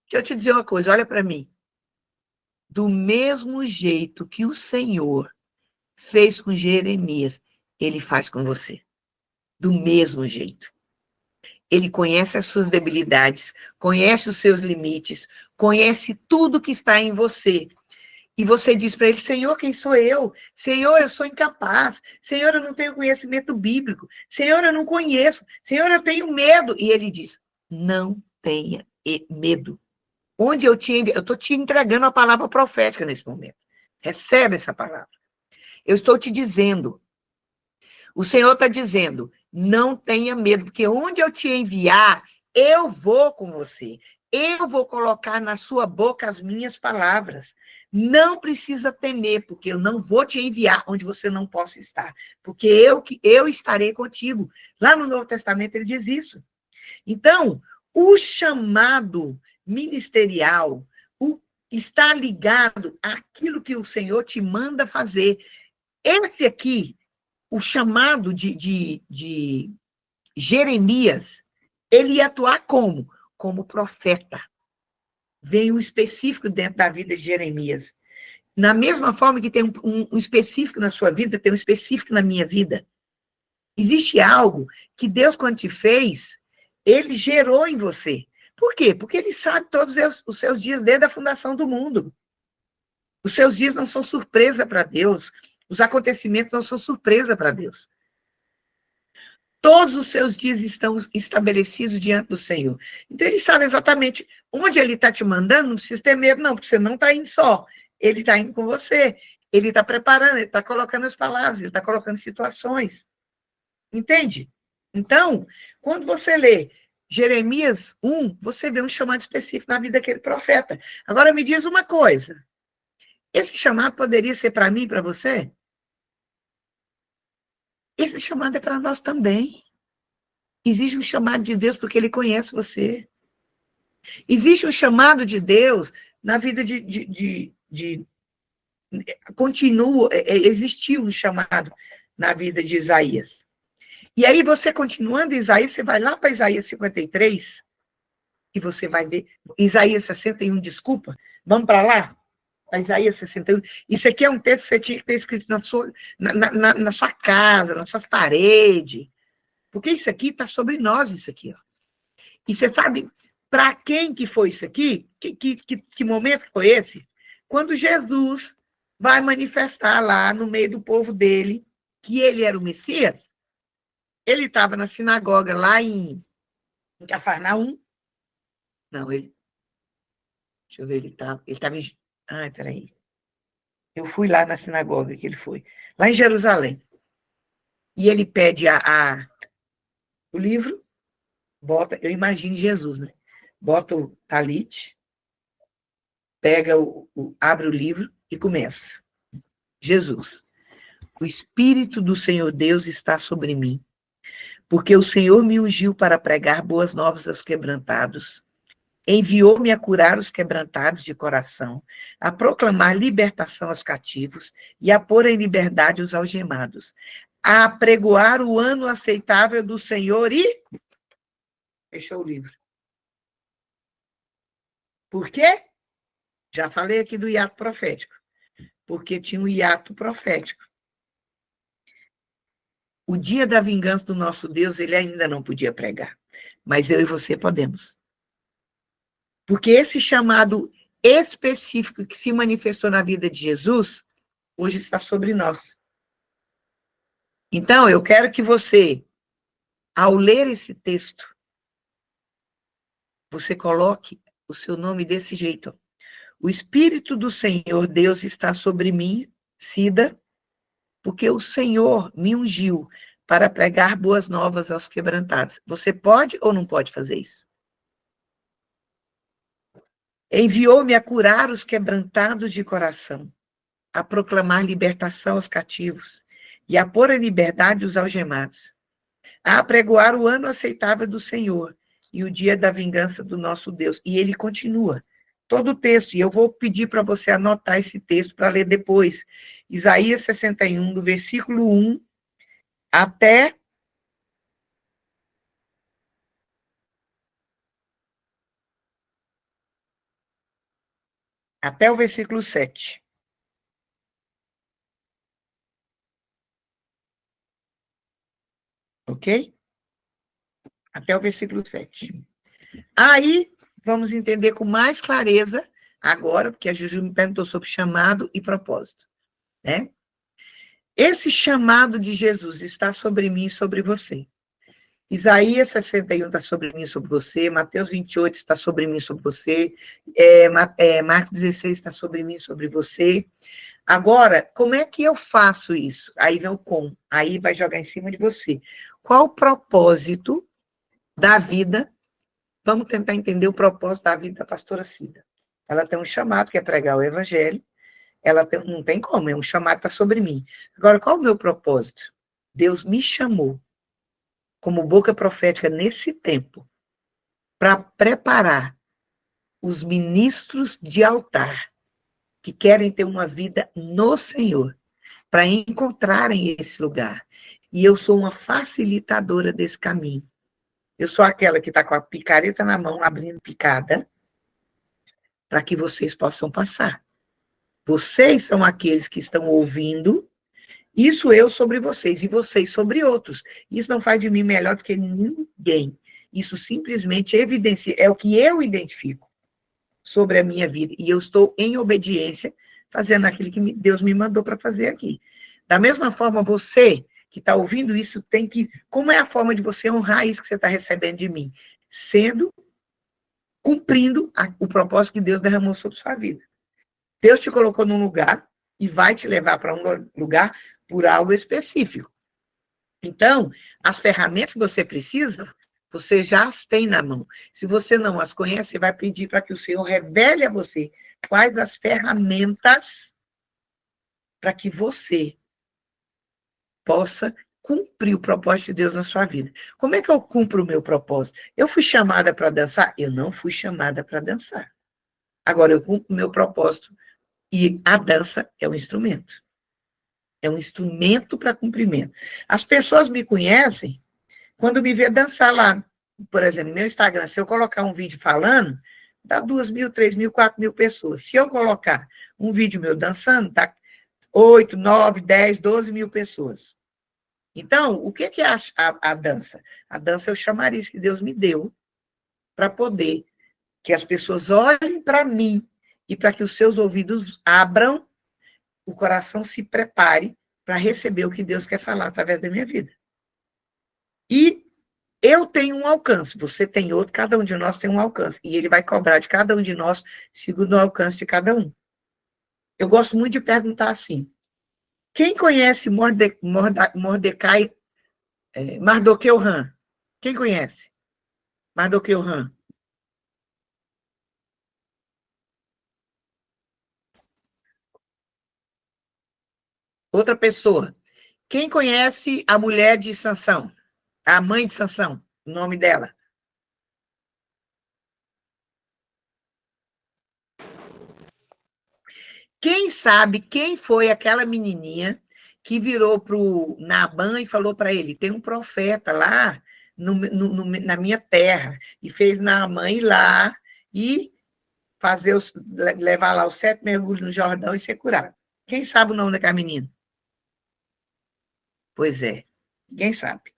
A: Deixa eu te dizer uma coisa, olha para mim. Do mesmo jeito que o Senhor fez com Jeremias, ele faz com você. Do mesmo jeito. Ele conhece as suas debilidades, conhece os seus limites, conhece tudo que está em você. E você diz para ele, Senhor, quem sou eu? Senhor, eu sou incapaz. Senhor, eu não tenho conhecimento bíblico. Senhor, eu não conheço. Senhor, eu tenho medo. E ele diz, não tenha medo. Onde eu estou te entregando a palavra profética nesse momento. Recebe essa palavra. Eu estou te dizendo. O Senhor está dizendo, não tenha medo, porque onde eu te enviar, eu vou com você. Eu vou colocar na sua boca as minhas palavras. Não precisa temer, porque eu não vou te enviar onde você não possa estar. Porque eu estarei contigo. Lá no Novo Testamento ele diz isso. Então, o chamado ministerial está ligado àquilo que o Senhor te manda fazer. Esse aqui, o chamado de Jeremias, ele ia atuar como? Como profeta. Vem um específico dentro da vida de Jeremias. Na mesma forma que tem um específico na sua vida, tem um específico na minha vida. Existe algo que Deus, quando te fez, ele gerou em você. Por quê? Porque ele sabe todos os seus dias desde a fundação do mundo. Os seus dias não são surpresa para Deus. Os acontecimentos não são surpresa para Deus. Todos os seus dias estão estabelecidos diante do Senhor. Então, ele sabe exatamente onde ele está te mandando, não precisa ter medo, não, porque você não está indo só. Ele está indo com você. Ele está preparando, ele está colocando as palavras, ele está colocando situações. Entende? Então, quando você lê Jeremias 1, você vê um chamado específico na vida daquele profeta. Agora, me diz uma coisa. Esse chamado poderia ser para mim e para você? Esse chamado é para nós também. Existe um chamado de Deus porque ele conhece você. Existe um chamado de Deus na vida existiu um chamado na vida de Isaías. E aí você continuando em Isaías, você vai lá para Isaías 53, e você vai ver, Isaías 61, desculpa, vamos para lá? Para Isaías 61. Isso aqui é um texto que você tinha que ter escrito na sua casa, nas suas paredes. Porque isso aqui está sobre nós, isso aqui. Ó. E você sabe para quem que foi isso aqui? Que momento foi esse? Quando Jesus vai manifestar lá no meio do povo dele que ele era o Messias, ele estava na sinagoga lá em Cafarnaum. Não, deixa eu ver, ele estava em... Ai, peraí. Eu fui lá na sinagoga que ele foi. Lá em Jerusalém. E ele pede o livro, bota, eu imagino Jesus, né? Bota o talit, pega abre o livro e começa. Jesus. O Espírito do Senhor Deus está sobre mim, porque o Senhor me ungiu para pregar boas novas aos quebrantados. Enviou-me a curar os quebrantados de coração, a proclamar libertação aos cativos e a pôr em liberdade os algemados, a apregoar o ano aceitável do Senhor e... Fechou o livro. Por quê? Já falei aqui do hiato profético. Porque tinha um hiato profético. O dia da vingança do nosso Deus, ele ainda não podia pregar. Mas eu e você podemos. Porque esse chamado específico que se manifestou na vida de Jesus, hoje está sobre nós. Então, eu quero que você, ao ler esse texto, você coloque o seu nome desse jeito. Ó. O Espírito do Senhor Deus está sobre mim, Cida, porque o Senhor me ungiu para pregar boas novas aos quebrantados. Você pode ou não pode fazer isso? Enviou-me a curar os quebrantados de coração, a proclamar libertação aos cativos e a pôr em liberdade os algemados, a apregoar o ano aceitável do Senhor e o dia da vingança do nosso Deus. E ele continua todo o texto, e eu vou pedir para você anotar esse texto para ler depois. Isaías 61, do versículo 1 até o versículo 7. Ok? Até o versículo 7. Aí, vamos entender com mais clareza, agora, porque a Juju me perguntou sobre chamado e propósito. Né? Esse chamado de Jesus está sobre mim e sobre você. Isaías 61 está sobre mim e sobre você, Mateus 28 está sobre mim e sobre você, Marcos 16 está sobre mim e sobre você. Agora, como é que eu faço isso? Aí vem o com, aí vai jogar em cima de você. Qual o propósito da vida? Vamos tentar entender o propósito da vida da pastora Cida. Ela tem um chamado, que é pregar o evangelho. Não tem como, é um chamado que está sobre mim. Agora, qual é o meu propósito? Deus me chamou como boca profética nesse tempo para preparar os ministros de altar que querem ter uma vida no Senhor, para encontrarem esse lugar. E eu sou uma facilitadora desse caminho. Eu sou aquela que está com a picareta na mão, abrindo picada, para que vocês possam passar. Vocês são aqueles que estão ouvindo, isso eu sobre vocês, e vocês sobre outros. Isso não faz de mim melhor do que ninguém. Isso simplesmente evidencia, é o que eu identifico sobre a minha vida. E eu estou em obediência, fazendo aquilo que Deus me mandou para fazer aqui. Da mesma forma, você que está ouvindo isso, tem que... Como é a forma de você honrar isso que você está recebendo de mim? Cumprindo o propósito que Deus derramou sobre sua vida. Deus te colocou num lugar e vai te levar para um lugar por algo específico. Então, as ferramentas que você precisa, você já as tem na mão. Se você não as conhece, você vai pedir para que o Senhor revele a você quais as ferramentas para que você possa cumprir o propósito de Deus na sua vida. Como é que eu cumpro o meu propósito? Eu fui chamada para dançar? Eu não fui chamada para dançar. Agora, eu cumpro o meu propósito e a dança é um instrumento. É um instrumento para cumprimento. As pessoas me conhecem quando me vê dançar lá. Por exemplo, no meu Instagram, se eu colocar um vídeo falando, dá 2.000, 3.000, 4.000 pessoas. Se eu colocar um vídeo meu dançando, dá 8, 9, 10, 12 mil pessoas. Então, o que é a dança? A dança é o chamariz que Deus me deu para poder que as pessoas olhem para mim e para que os seus ouvidos abram, o coração se prepare para receber o que Deus quer falar através da minha vida. E eu tenho um alcance, você tem outro, cada um de nós tem um alcance. E ele vai cobrar de cada um de nós segundo o alcance de cada um. Eu gosto muito de perguntar assim, quem conhece Mardoqueu Han? Quem conhece? Mardoqueu Han. Outra pessoa. Quem conhece a mulher de Sansão? A mãe de Sansão, o nome dela. Quem sabe quem foi aquela menininha que virou para o Naamã e falou para ele, tem um profeta lá na minha terra, e fez Naamã ir lá e levar lá os 7 mergulhos no Jordão e ser curado. Quem sabe o nome daquela menina? Pois é, ninguém sabe.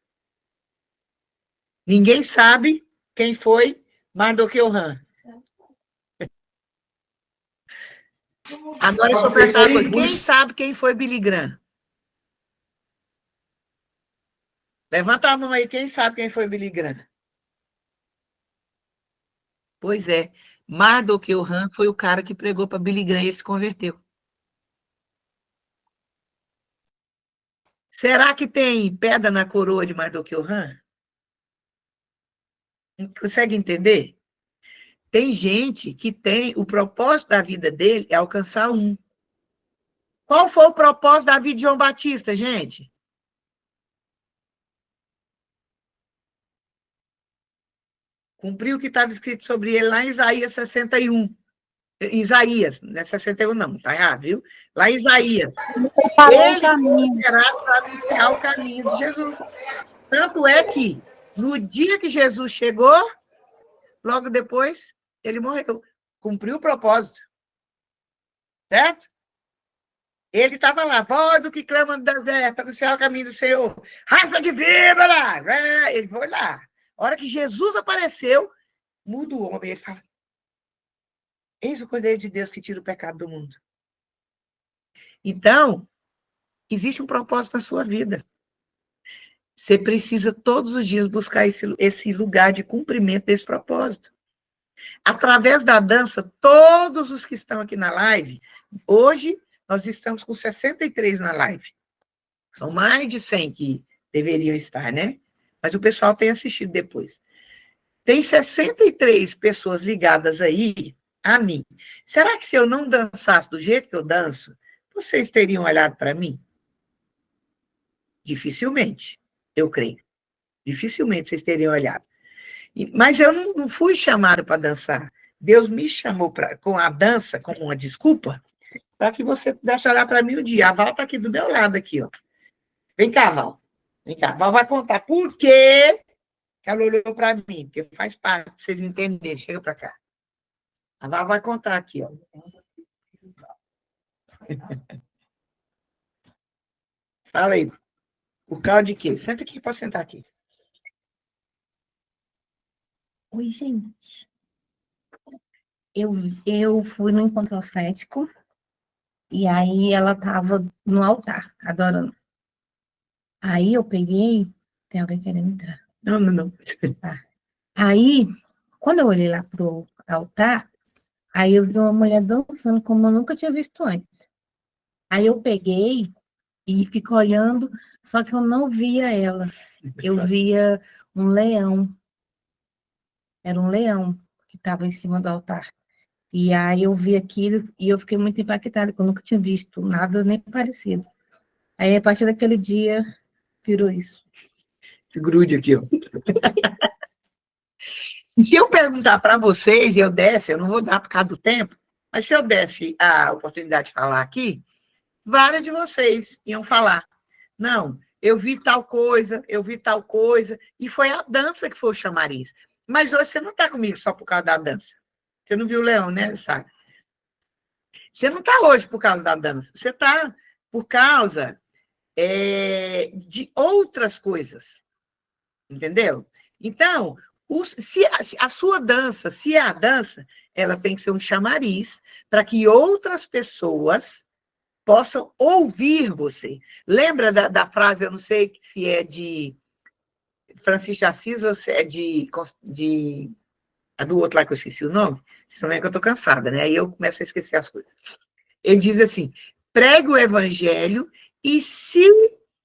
A: Ninguém sabe quem foi Mardoqueu Han. Agora, deixa eu perguntar uma coisa. Quem sabe quem foi Billy Graham? Levanta a mão aí, quem sabe quem foi Billy Graham? Pois é, Mardoqueu Han foi o cara que pregou para Billy Graham e ele se converteu. Será que tem pedra na coroa de Mardoqueu Han? Consegue entender? Tem gente que tem, o propósito da vida dele é alcançar um. Qual foi o propósito da vida de João Batista, gente? Cumpriu o que estava escrito sobre ele lá em Isaías 61. Isaías, não é 61 não, tá errado, viu? Lá em Isaías. Ele será para anunciar o caminho de Jesus. Tanto é que, no dia que Jesus chegou, logo depois, ele morreu. Cumpriu o propósito. Certo? Ele estava lá, voz do que clama no deserto, anunciar o caminho do Senhor. Raspa de víbora! Ele foi lá. A hora que Jesus apareceu, muda o homem. Ele fala, eis o Cordeiro de Deus que tira o pecado do mundo. Então, existe um propósito na sua vida. Você precisa todos os dias buscar esse lugar de cumprimento desse propósito. Através da dança, todos os que estão aqui na live, hoje nós estamos com 63 na live. São mais de 100 que deveriam estar, né? Mas o pessoal tem assistido depois. Tem 63 pessoas ligadas aí a mim. Será que se eu não dançasse do jeito que eu danço, vocês teriam olhado para mim? Dificilmente, eu creio. Dificilmente vocês teriam olhado. Mas eu não fui chamada para dançar. Deus me chamou com a dança como uma desculpa para que você pudesse olhar para mim um dia. A Val está aqui do meu lado, aqui, ó. Vem cá, Val. Vem cá. A Val vai contar por que ela olhou para mim, porque faz parte, para vocês entenderem. Chega para cá. A Val vai contar aqui, ó. Fala aí. Por causa de quê? Senta aqui, pode sentar aqui.
J: Oi, gente. Eu fui no encontro profético e aí ela estava no altar, adorando. Aí eu peguei... Tem alguém querendo entrar?
A: Não.
J: Tá. Aí, quando eu olhei lá pro altar, aí eu vi uma mulher dançando como eu nunca tinha visto antes. Aí eu peguei e fico olhando, só que eu não via ela. Eu via um leão. Era um leão que estava em cima do altar. E aí eu vi aquilo e eu fiquei muito impactada, porque eu nunca tinha visto nada nem parecido. Aí, a partir daquele dia, virou isso.
A: Se grude aqui, ó. Se eu perguntar para vocês e eu desse, eu não vou dar por causa do tempo, mas se eu desse a oportunidade de falar aqui, várias de vocês iam falar. Não, eu vi tal coisa, e foi a dança que foi o chamariz. Mas hoje você não está comigo só por causa da dança. Você não viu o leão, né, sabe? Você não está hoje por causa da dança. Você está por causa de outras coisas. Entendeu? Então, se a sua dança, se é a dança, ela tem que ser um chamariz para que outras pessoas possam ouvir você. Lembra da frase, eu não sei se é de Francisco de Assis ou se é a do outro lá que eu esqueci o nome, se não é que eu estou cansada, né? Aí eu começo a esquecer as coisas. Ele diz assim, pregue o evangelho e, se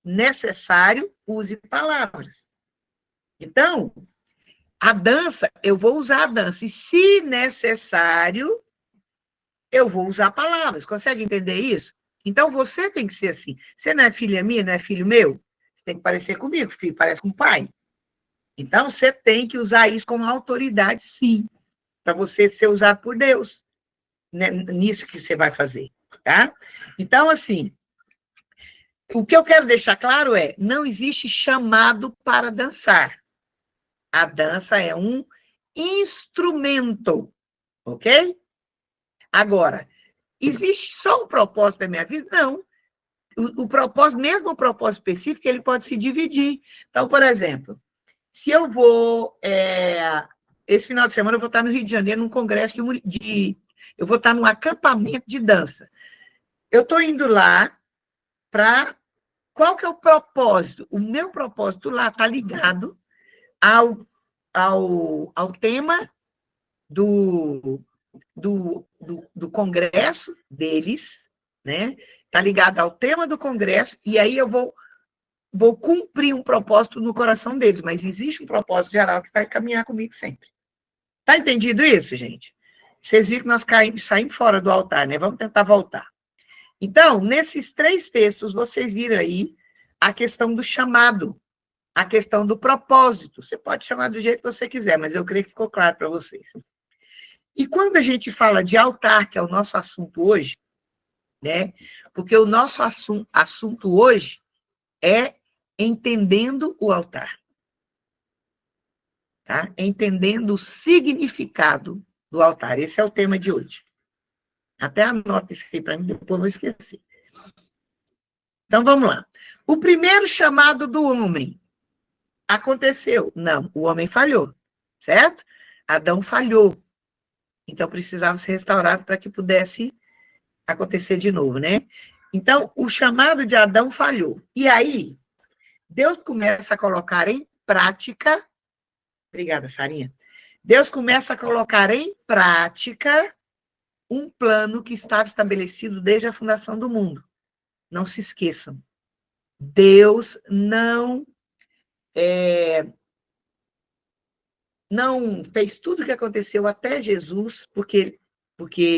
A: necessário, use palavras. Então, a dança, eu vou usar a dança. E, se necessário, eu vou usar palavras. Consegue entender isso? Então, você tem que ser assim. Você não é filha minha, não é filho meu? Você tem que parecer comigo, filho, parece com o pai. Então, você tem que usar isso com autoridade, sim, para você ser usado por Deus, né, nisso que você vai fazer, tá? Então, assim, o que eu quero deixar claro é, não existe chamado para dançar. A dança é um instrumento, ok? Agora, existe só um propósito da minha vida? Não. O propósito, mesmo o propósito específico, ele pode se dividir. Então, por exemplo, se eu vou... esse final de semana eu vou estar no Rio de Janeiro, num congresso de Eu vou estar num acampamento de dança. Eu estou indo lá para... Qual que é o propósito? O meu propósito lá está ligado ao tema do congresso deles, né? Está ligado ao tema do congresso, e aí eu vou cumprir um propósito no coração deles, mas existe um propósito geral que vai caminhar comigo sempre. Tá entendido isso, gente? Vocês viram que nós saímos fora do altar, né? Vamos tentar voltar. Então, nesses 3 textos, vocês viram aí a questão do chamado, a questão do propósito. Você pode chamar do jeito que você quiser, mas eu creio que ficou claro para vocês. E quando a gente fala de altar, que é o nosso assunto hoje, né? Porque o nosso assunto hoje é entendendo o altar. Tá? Entendendo o significado do altar. Esse é o tema de hoje. Até anota isso aí para mim, depois eu vou esquecer. Então, vamos lá. O primeiro chamado do homem aconteceu? Não, o homem falhou, certo? Adão falhou. Então, precisava ser restaurado para que pudesse acontecer de novo, né? Então, o chamado de Adão falhou. E aí, Deus começa a colocar em prática... Obrigada, Sarinha. Deus começa a colocar em prática um plano que estava estabelecido desde a fundação do mundo. Não se esqueçam. Deus não fez tudo o que aconteceu até Jesus porque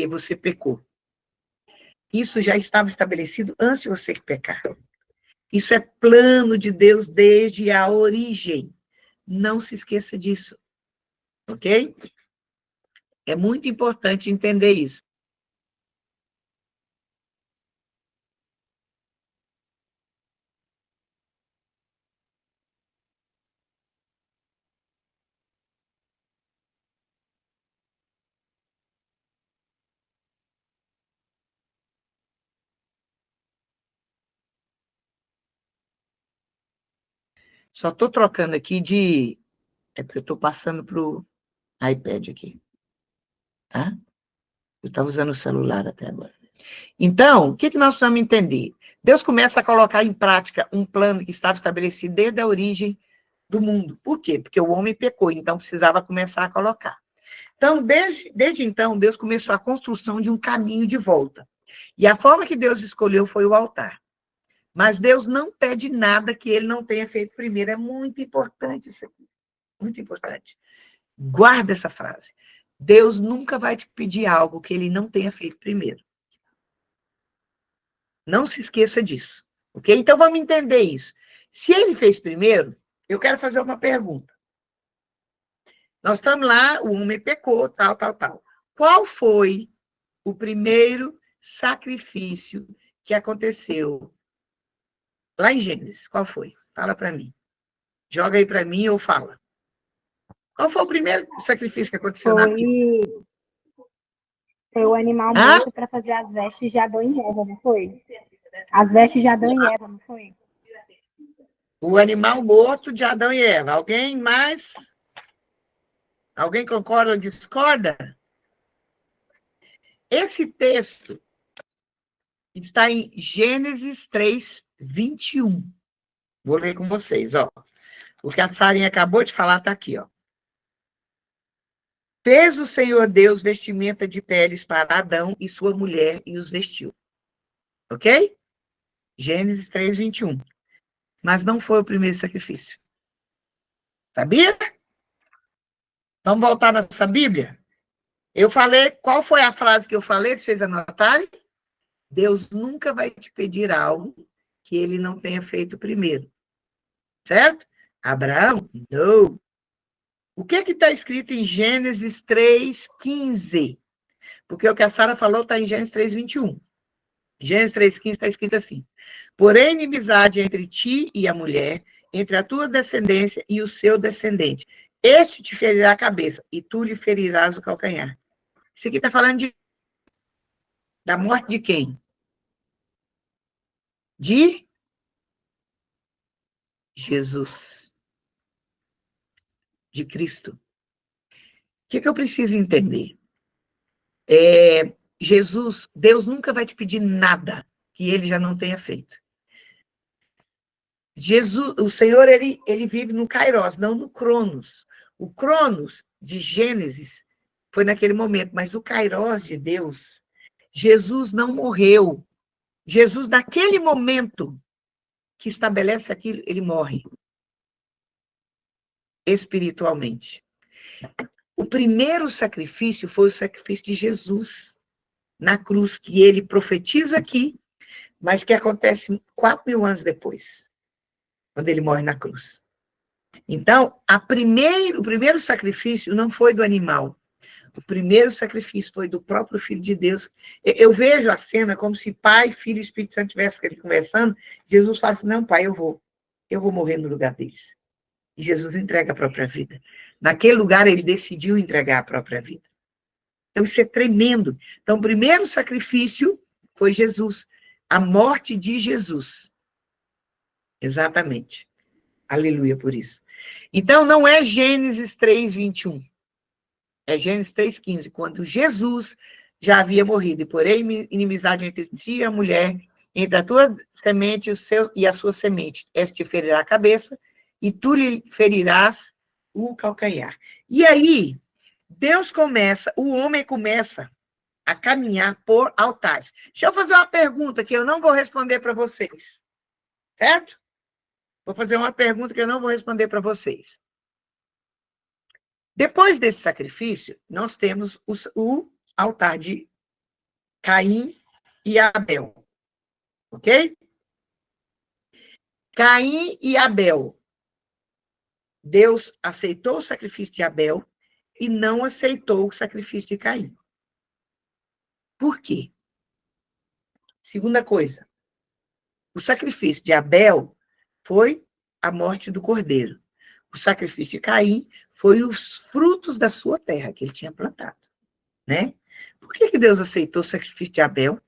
A: você pecou. Isso já estava estabelecido antes de você pecar. Isso é plano de Deus desde a origem. Não se esqueça disso. Ok? É muito importante entender isso. Só estou trocando aqui de... É porque eu estou passando para o iPad aqui. Tá? Eu estava usando o celular até agora. Então, o que nós precisamos entender? Deus começa a colocar em prática um plano que estava estabelecido desde a origem do mundo. Por quê? Porque o homem pecou, então precisava começar a colocar. Então, desde então, Deus começou a construção de um caminho de volta. E a forma que Deus escolheu foi o altar. Mas Deus não pede nada que ele não tenha feito primeiro. É muito importante isso aqui. Muito importante. Guarda essa frase. Deus nunca vai te pedir algo que ele não tenha feito primeiro. Não se esqueça disso. Ok? Então, vamos entender isso. Se ele fez primeiro, eu quero fazer uma pergunta. Nós estamos lá, o homem pecou, tal. Qual foi o primeiro sacrifício que aconteceu lá em Gênesis? Qual foi? Fala para mim. Joga aí para mim ou fala. Qual foi o primeiro sacrifício que aconteceu na Bíblia?
F: Foi o animal morto para fazer as vestes de Adão e Eva, não foi? As vestes de Adão e Eva, não foi?
A: O animal morto de Adão e Eva. Alguém mais? Alguém concorda ou discorda? Esse texto está em Gênesis 3, 21. Vou ler com vocês, ó. O que a Sarinha acabou de falar está aqui, ó. Fez o Senhor Deus vestimenta de peles para Adão e sua mulher e os vestiu. Ok? Gênesis 3, 21. Mas não foi o primeiro sacrifício. Sabia? Vamos voltar nessa Bíblia? Eu falei, qual foi a frase que eu falei para vocês anotarem? Deus nunca vai te pedir algo que ele não tenha feito primeiro. Certo? Abraão? Não. O que está escrito em Gênesis 3, 15? Porque o que a Sara falou está em Gênesis 3, 21. Gênesis 3, 15 está escrito assim. Porém, inimizade entre ti e a mulher, entre a tua descendência e o seu descendente. Este te ferirá a cabeça, e tu lhe ferirás o calcanhar. Isso aqui está falando da morte de quem? De Jesus. De Cristo. O que eu preciso entender? Jesus, Deus nunca vai te pedir nada que ele já não tenha feito. Jesus, o Senhor, ele vive no Kairos, não no Cronos. O Cronos de Gênesis foi naquele momento, mas o Kairos de Deus, Jesus não morreu. Jesus, naquele momento que estabelece aquilo, ele morre espiritualmente. O primeiro sacrifício foi o sacrifício de Jesus na cruz, que ele profetiza aqui, mas que acontece 4.000 anos depois, quando ele morre na cruz. Então, o primeiro sacrifício não foi do animal. O primeiro sacrifício foi do próprio Filho de Deus. Eu vejo a cena como se Pai, Filho e Espírito Santo estivessem ali conversando. Jesus fala assim, não, Pai, eu vou morrer no lugar deles. E Jesus entrega a própria vida. Naquele lugar, ele decidiu entregar a própria vida. Então, isso é tremendo. Então, o primeiro sacrifício foi Jesus. A morte de Jesus. Exatamente. Aleluia por isso. Então, não é Gênesis 3:21. É Gênesis 3:15, quando Jesus já havia morrido. E porém, inimizade entre ti e a mulher, entre a tua semente e a sua semente. Esta te ferirá a cabeça, e tu lhe ferirás o calcanhar. E aí, o homem começa a caminhar por altares. Deixa eu fazer uma pergunta que eu não vou responder para vocês. Certo? Vou fazer uma pergunta que eu não vou responder para vocês. Depois desse sacrifício, nós temos o altar de Caim e Abel. Ok? Caim e Abel. Deus aceitou o sacrifício de Abel e não aceitou o sacrifício de Caim. Por quê? Segunda coisa. O sacrifício de Abel foi a morte do cordeiro. O sacrifício de Caim foi os frutos da sua terra que ele tinha plantado, né? Por que Deus aceitou o sacrifício de Abel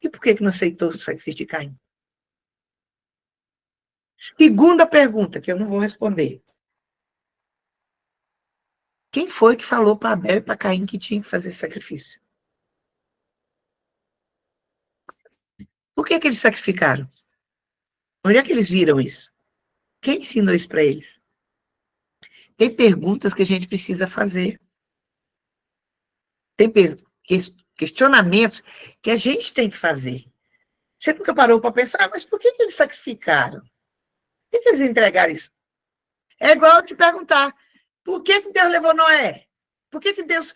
A: e por que não aceitou o sacrifício de Caim? Segunda pergunta, que eu não vou responder. Quem foi que falou para Abel e para Caim que tinha que fazer sacrifício? Por que eles sacrificaram? Onde é que eles viram isso? Quem ensinou isso para eles? Tem perguntas que a gente precisa fazer. Tem questionamentos que a gente tem que fazer. Você nunca parou para pensar, mas por que eles sacrificaram? Por que eles entregaram isso? É igual eu te perguntar, por que Deus levou Noé? Por que Deus...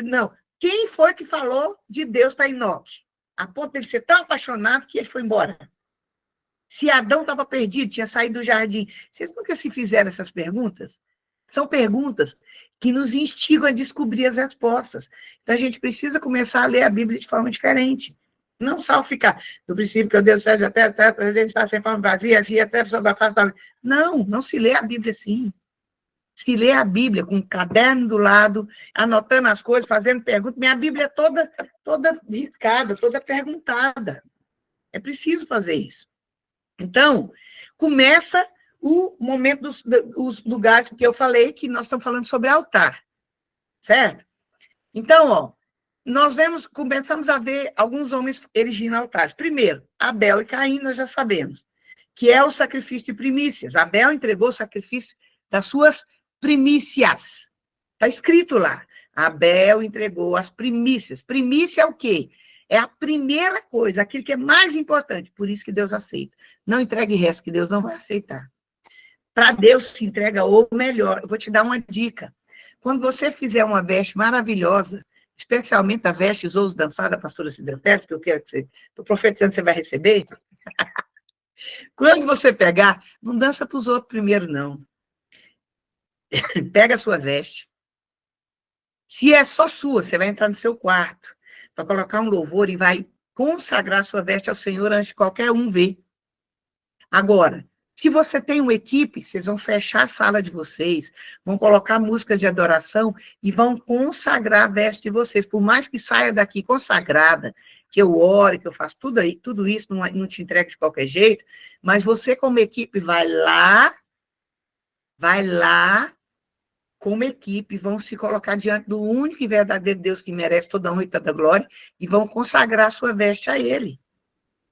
A: Não, quem foi que falou de Deus para Enoque? A ponto de ele ser tão apaixonado que ele foi embora. Se Adão estava perdido, tinha saído do jardim. Vocês nunca se fizeram essas perguntas? São perguntas que nos instigam a descobrir as respostas. Então, a gente precisa começar a ler a Bíblia de forma diferente. Não só ficar do princípio que o Deus fez até para ele estar sem forma vazia, assim, até sobre a face da... Não se lê a Bíblia assim. Se lê a Bíblia com um caderno do lado, anotando as coisas, fazendo perguntas. Minha Bíblia é toda riscada, toda perguntada. É preciso fazer isso. Então, começa o momento dos lugares que eu falei, que nós estamos falando sobre altar. Certo? Então, ó, começamos a ver alguns homens erigindo altares. Primeiro, Abel e Caim, nós já sabemos, que é o sacrifício de primícias. Abel entregou o sacrifício das suas primícias. Está escrito lá. Abel entregou as primícias. Primícia é o quê? É a primeira coisa, aquilo que é mais importante. Por isso que Deus aceita. Não entregue resto, que Deus não vai aceitar. Para Deus se entrega o melhor. Eu vou te dar uma dica. Quando você fizer uma veste maravilhosa, especialmente a veste Ouso Dançar da pastora Cidra Pérez, que eu quero que você... Estou profetizando que você vai receber. Quando você pegar, não dança para os outros primeiro, não. Pega a sua veste. Se é só sua, você vai entrar no seu quarto para colocar um louvor e vai consagrar sua veste ao Senhor antes de qualquer um ver. Agora, se você tem uma equipe, vocês vão fechar a sala de vocês, vão colocar música de adoração e vão consagrar a veste de vocês. Por mais que saia daqui consagrada, que eu ore, que eu faço tudo isso, não te entrego de qualquer jeito, mas você como equipe vai lá, como equipe, vão se colocar diante do único e verdadeiro Deus que merece toda a honra e toda a glória, e vão consagrar a sua veste a Ele.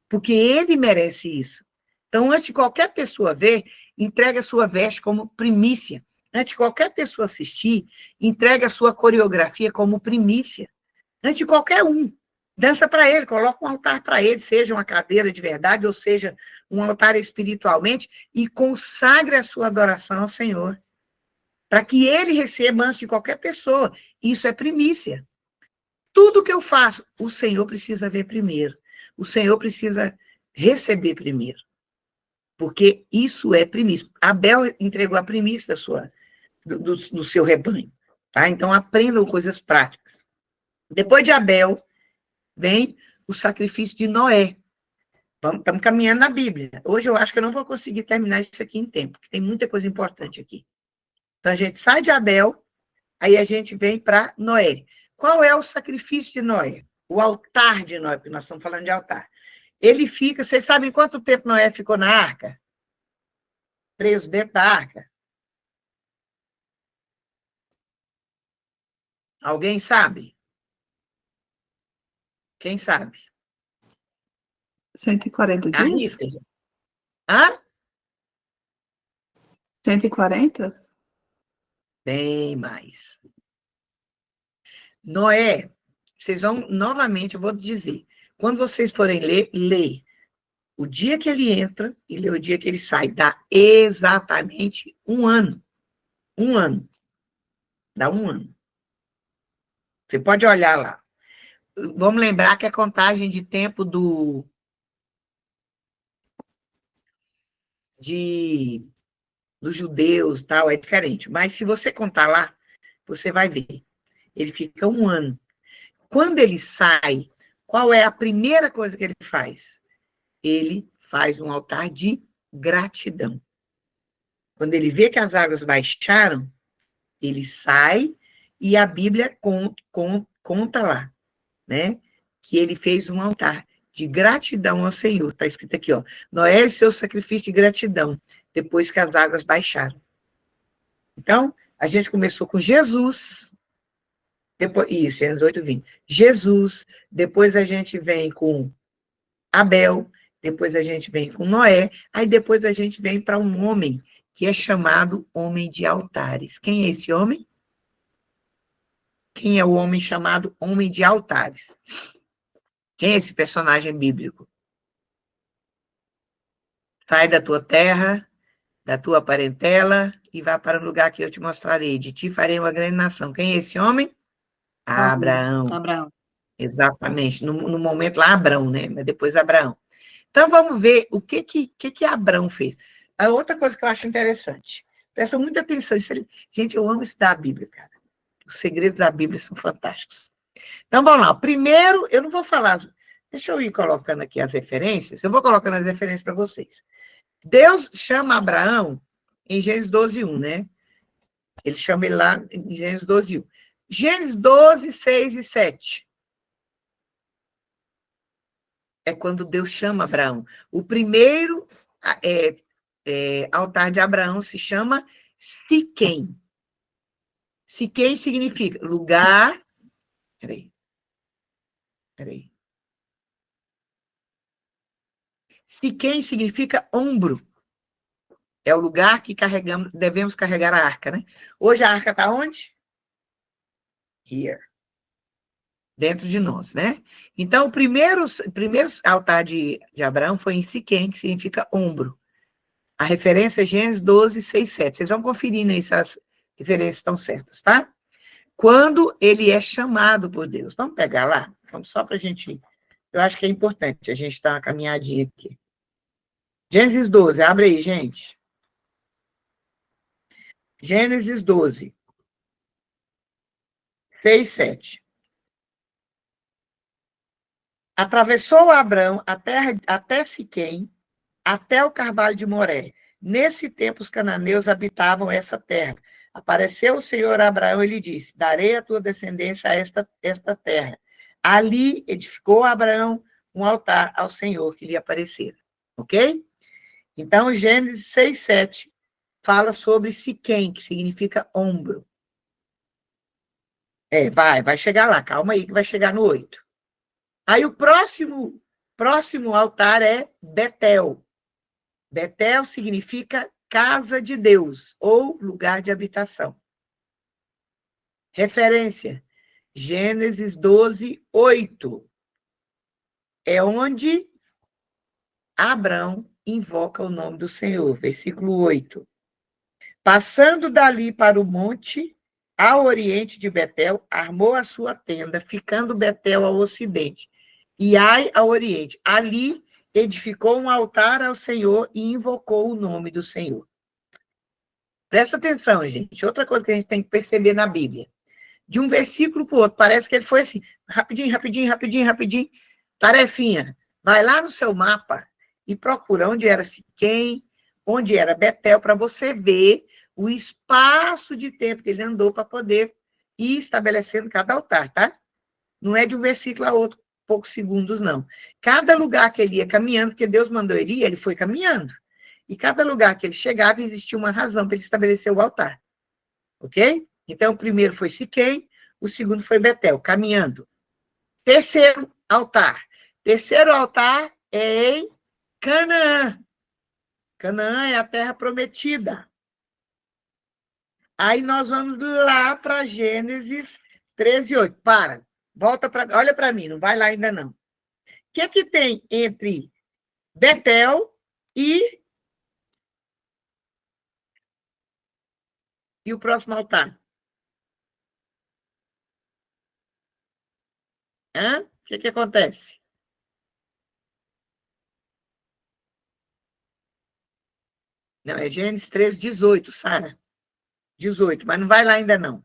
A: Porque Ele merece isso. Então, antes de qualquer pessoa ver, entregue a sua veste como primícia. Antes de qualquer pessoa assistir, entregue a sua coreografia como primícia. Antes de qualquer um. Dança para Ele, coloca um altar para Ele, seja uma cadeira de verdade, ou seja, um altar espiritualmente, e consagre a sua adoração ao Senhor. Para que Ele receba antes de qualquer pessoa. Isso é primícia. Tudo que eu faço, o Senhor precisa ver primeiro. O Senhor precisa receber primeiro. Porque isso é primícia. Abel entregou a primícia do seu rebanho. Tá? Então, aprendam coisas práticas. Depois de Abel, vem o sacrifício de Noé. Estamos caminhando na Bíblia. Hoje eu acho que eu não vou conseguir terminar isso aqui em tempo, porque tem muita coisa importante aqui. Então, a gente sai de Abel, aí a gente vem para Noé. Qual é o sacrifício de Noé? O altar de Noé, porque nós estamos falando de altar. Ele fica, vocês sabem quanto tempo Noé ficou na arca? Preso dentro da arca? Alguém sabe? Quem sabe?
K: 140 dias?
A: Arrisca. Hã?
K: 140?
A: Bem mais. Noé, vocês vão, novamente, eu vou dizer, quando vocês forem ler, lê o dia que ele entra e lê o dia que ele sai. Dá exatamente 1 ano. 1 ano. Dá 1 ano. Você pode olhar lá. Vamos lembrar que a contagem de tempo dos judeus tal é diferente. Mas se você contar lá, você vai ver. Ele fica 1 ano. Quando ele sai, qual é a primeira coisa que ele faz? Ele faz um altar de gratidão. Quando ele vê que as águas baixaram, ele sai e a Bíblia conta lá, né? Que ele fez um altar de gratidão ao Senhor. Está escrito aqui, ó. Noé e seu sacrifício de gratidão, depois que as águas baixaram. Então, a gente começou com Jesus. Depois, isso, Gênesis 8:20. Jesus, depois a gente vem com Abel, depois a gente vem com Noé, aí depois a gente vem para um homem que é chamado homem de altares. Quem é esse homem? Quem é o homem chamado homem de altares? Quem é esse personagem bíblico? Sai da tua terra, da tua parentela, e vá para o lugar que eu te mostrarei. De ti farei uma grande nação. Quem é esse homem? Abraão.
B: Abraão.
A: Exatamente. No momento lá, Abrão, né? Mas depois Abraão. Então, vamos ver o que Abrão fez. A outra coisa que eu acho interessante. Presta muita atenção. Gente, eu amo estudar a Bíblia, cara. Os segredos da Bíblia são fantásticos. Então, vamos lá. Primeiro, eu não vou falar... Deixa eu ir colocando aqui as referências. Eu vou colocando as referências para vocês. Deus chama Abraão em Gênesis 12:1, né? Ele chama ele lá em Gênesis 12:1. Gênesis 12, 6 e 7. É quando Deus chama Abraão. O primeiro altar de Abraão se chama Siquém. Siquém significa lugar... Peraí. Siquém significa ombro. É o lugar que devemos carregar a arca, né? Hoje a arca está onde? Here. Dentro de nós, né? Então, o primeiro altar de Abraão foi em Siquém, que significa ombro. A referência é Gênesis 12, 6, 7. Vocês vão conferindo aí se as referências estão certas, tá? Quando ele é chamado por Deus. Vamos pegar lá? Vamos só para a gente... Eu acho que é importante a gente dar uma caminhadinha aqui. Gênesis 12, abre aí, gente. Gênesis 12, 6, 7. Atravessou Abrão até Siquém, até o carvalho de Moré. Nesse tempo, os cananeus habitavam essa terra. Apareceu o Senhor a Abraão e lhe disse: darei a tua descendência a esta terra. Ali edificou Abraão um altar ao Senhor que lhe aparecera. Ok? Então, Gênesis 6, 7 fala sobre Siquém, que significa ombro. Vai chegar lá, calma aí que vai chegar no 8. Aí o próximo altar é Betel. Betel significa casa de Deus, ou lugar de habitação. Referência, Gênesis 12, 8. É onde Abrão invoca o nome do Senhor, versículo 8. Passando dali para o monte, ao oriente de Betel, armou a sua tenda, ficando Betel ao ocidente, e Ai ao oriente. Ali edificou um altar ao Senhor e invocou o nome do Senhor. Presta atenção, gente. Outra coisa que a gente tem que perceber na Bíblia. De um versículo para o outro, parece que ele foi assim, rapidinho. Tarefinha, vai lá no seu mapa e procura onde era Siquém, onde era Betel, para você ver o espaço de tempo que ele andou para poder ir estabelecendo cada altar, tá? Não é de um versículo a outro, poucos segundos, não. Cada lugar que ele ia caminhando, porque Deus mandou ele ir, ele foi caminhando. E cada lugar que ele chegava, existia uma razão para ele estabelecer o altar. Ok? Então, o primeiro foi Siquém, o segundo foi Betel, caminhando. Terceiro altar é em Canaã. Canaã é a terra prometida. Aí nós vamos lá para Gênesis 13, 8. Olha para mim, não vai lá ainda não. O que tem entre Betel e o próximo altar? O que acontece? Não, é Gênesis 13, 18, Sara. 18, mas não vai lá ainda não.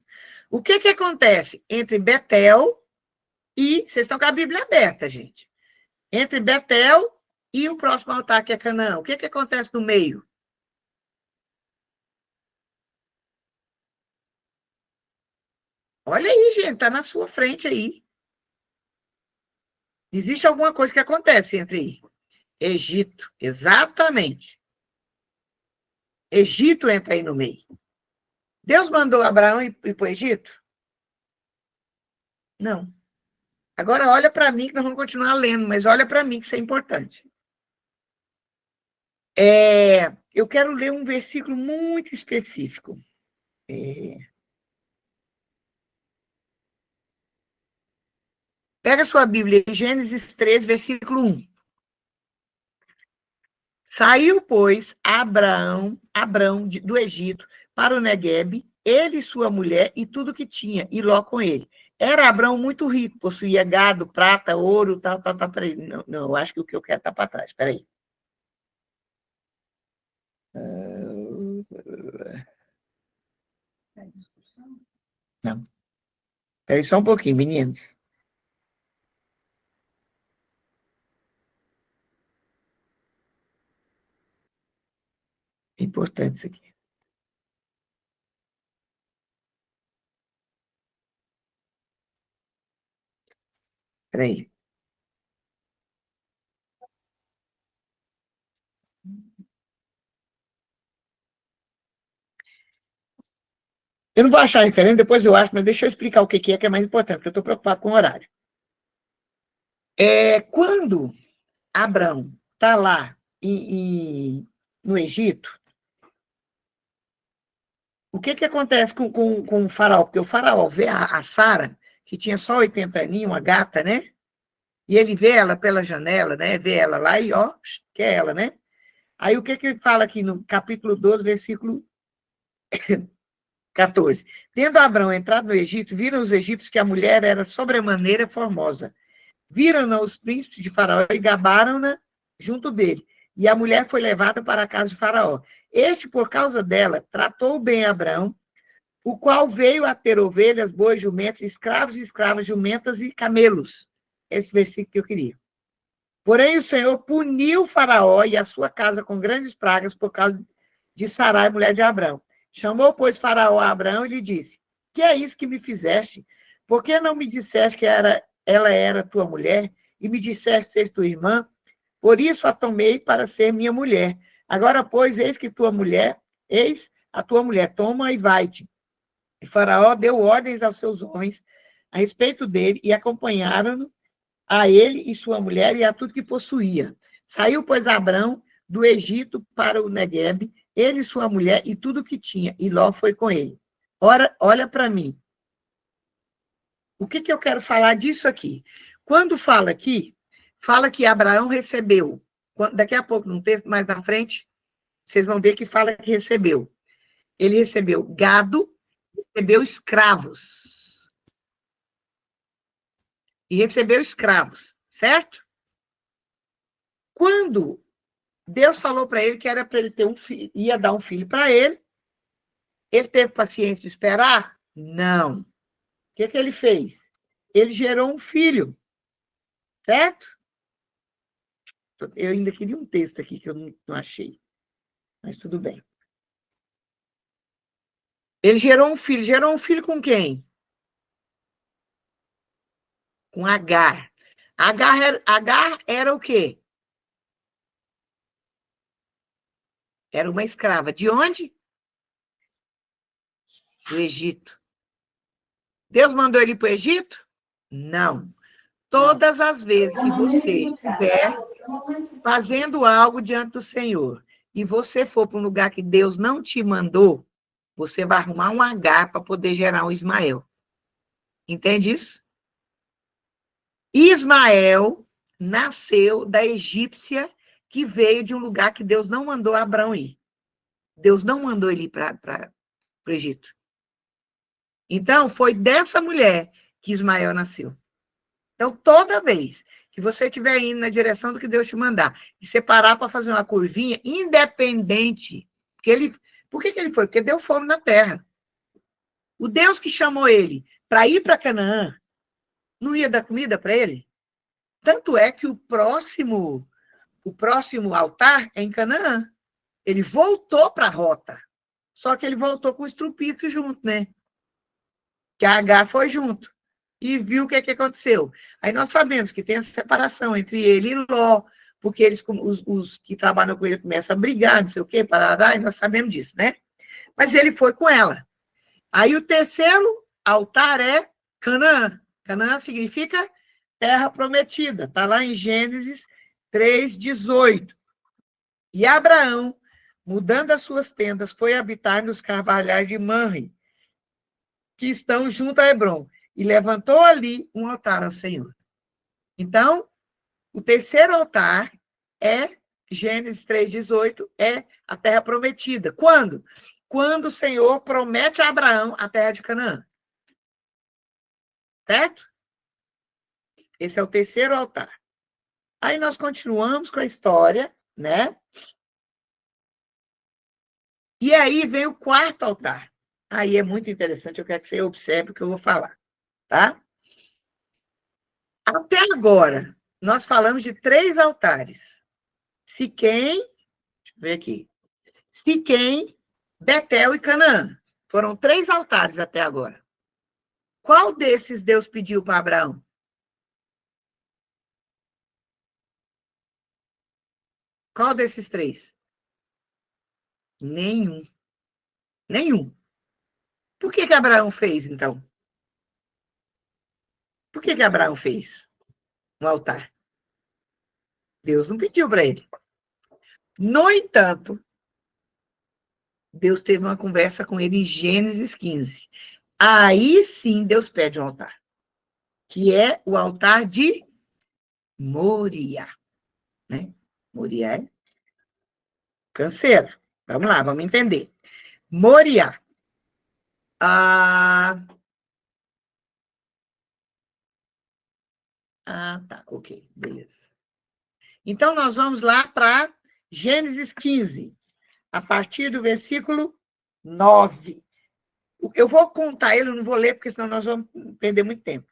A: O que acontece entre Betel e... Vocês estão com a Bíblia aberta, gente. Entre Betel e o próximo altar, que é Canaã. O que acontece no meio? Olha aí, gente, está na sua frente aí. Existe alguma coisa que acontece entre aí? Egito, exatamente. Egito entra aí no meio. Deus mandou Abraão ir para o Egito? Não. Agora olha para mim, que nós vamos continuar lendo, mas olha para mim, que isso é importante. Eu quero ler um versículo muito específico. Pega sua Bíblia, Gênesis 3, versículo 1. Saiu, pois, Abrão do Egito para o Neguebe, ele e sua mulher e tudo que tinha, e Ló com ele. Era Abrão muito rico, possuía gado, prata, ouro, tal. Peraí, não, eu acho que o que eu quero está para trás, peraí. Não. Peraí só um pouquinho, meninos. É importante isso aqui. Peraí. Eu não vou achar referente, depois eu acho, mas deixa eu explicar o que é mais importante, porque eu estou preocupado com o horário. Quando Abrão está lá no Egito, o que acontece com o faraó? Porque o faraó vê a Sara, que tinha só 80 aninhos, uma gata, né? E ele vê ela pela janela, né? Vê ela lá e, quer ela, né? Aí o que ele fala aqui no capítulo 12, versículo 14. Tendo Abrão entrado no Egito, viram os egípcios que a mulher era sobremaneira formosa. Viram-na os príncipes de Faraó e gabaram-na junto dele. E a mulher foi levada para a casa de Faraó. Este, por causa dela, tratou bem Abrão, o qual veio a ter ovelhas, bois, jumentos, escravos e escravas, jumentas e camelos. Esse versículo que eu queria. Porém, o Senhor puniu Faraó e a sua casa com grandes pragas por causa de Sarai, mulher de Abrão. Chamou, pois, Faraó a Abrão e lhe disse: que é isso que me fizeste? Por que não me disseste que ela era tua mulher e me disseste ser tua irmã? Por isso a tomei para ser minha mulher. Agora, pois, eis a tua mulher, toma e vai-te. E Faraó deu ordens aos seus homens a respeito dele e acompanharam a ele e sua mulher e a tudo que possuía. Saiu, pois, Abrão do Egito para o Neguebe, ele e sua mulher e tudo que tinha, e Ló foi com ele. Ora, olha para mim. O que eu quero falar disso aqui? Quando fala aqui, fala que Abraão recebeu. Daqui a pouco, num texto mais na frente, vocês vão ver que fala que recebeu. Ele recebeu gado, recebeu escravos. E recebeu escravos, certo? Quando Deus falou para ele que era para ele ter um filho, ia dar um filho para ele, ele teve paciência de esperar? Não. O que ele fez? Ele gerou um filho, certo? Eu ainda queria um texto aqui que eu não achei, mas tudo bem. Ele gerou um filho com quem? Com Agar. Agar era o quê? Era uma escrava. De onde? Do Egito. Deus mandou ele para o Egito? Não. Todas as vezes que você estiver fazendo algo diante do Senhor e você for para um lugar que Deus não te mandou, você vai arrumar um Agar para poder gerar um Ismael. Entende isso? Ismael nasceu da egípcia que veio de um lugar que Deus não mandou Abraão ir. Deus não mandou ele ir para o Egito. Então, foi dessa mulher que Ismael nasceu. Então, toda vez que você estiver indo na direção do que Deus te mandar e você parar para fazer uma curvinha, independente, por que ele foi? Porque deu fome na terra. O Deus que chamou ele para ir para Canaã, não ia dar comida para ele? Tanto é que o próximo altar é em Canaã. Ele voltou para a rota. Só que ele voltou com o estrupício junto, né? Que a Agar foi junto. E viu o que aconteceu. Aí nós sabemos que tem essa separação entre ele e Ló, porque os que trabalham com ele começam a brigar, não sei o quê, parará, e nós sabemos disso, né? Mas ele foi com ela. Aí o terceiro altar é Canaã. Canaã significa terra prometida. Está lá em Gênesis 3:18. E Abraão, mudando as suas tendas, foi habitar nos carvalhais de Manre, que estão junto a Hebrom, e levantou ali um altar ao Senhor. Então, o terceiro altar é, Gênesis 3:18, é a terra prometida. Quando? Quando o Senhor promete a Abraão a terra de Canaã. Certo? Esse é o terceiro altar. Aí nós continuamos com a história, né? E aí vem o quarto altar. Aí é muito interessante, eu quero que você observe o que eu vou falar, tá? Até agora, nós falamos de 3 altares. Siquém, deixa eu ver aqui. Siquém, Betel e Canaã. Foram 3 altares até agora. Qual desses Deus pediu para Abraão? Qual desses 3? Nenhum. Nenhum. Por que Abraão fez, então? Por que Abraão fez um altar? Deus não pediu para ele. No entanto, Deus teve uma conversa com ele em Gênesis 15. Aí sim Deus pede um altar, que é o altar de Moriá. Né? Moriá é canseira. Vamos lá, vamos entender. Moriá. Tá, ok, beleza. Então, nós vamos lá para Gênesis 15, a partir do versículo 9. Eu vou contar ele, eu não vou ler, porque senão nós vamos perder muito tempo.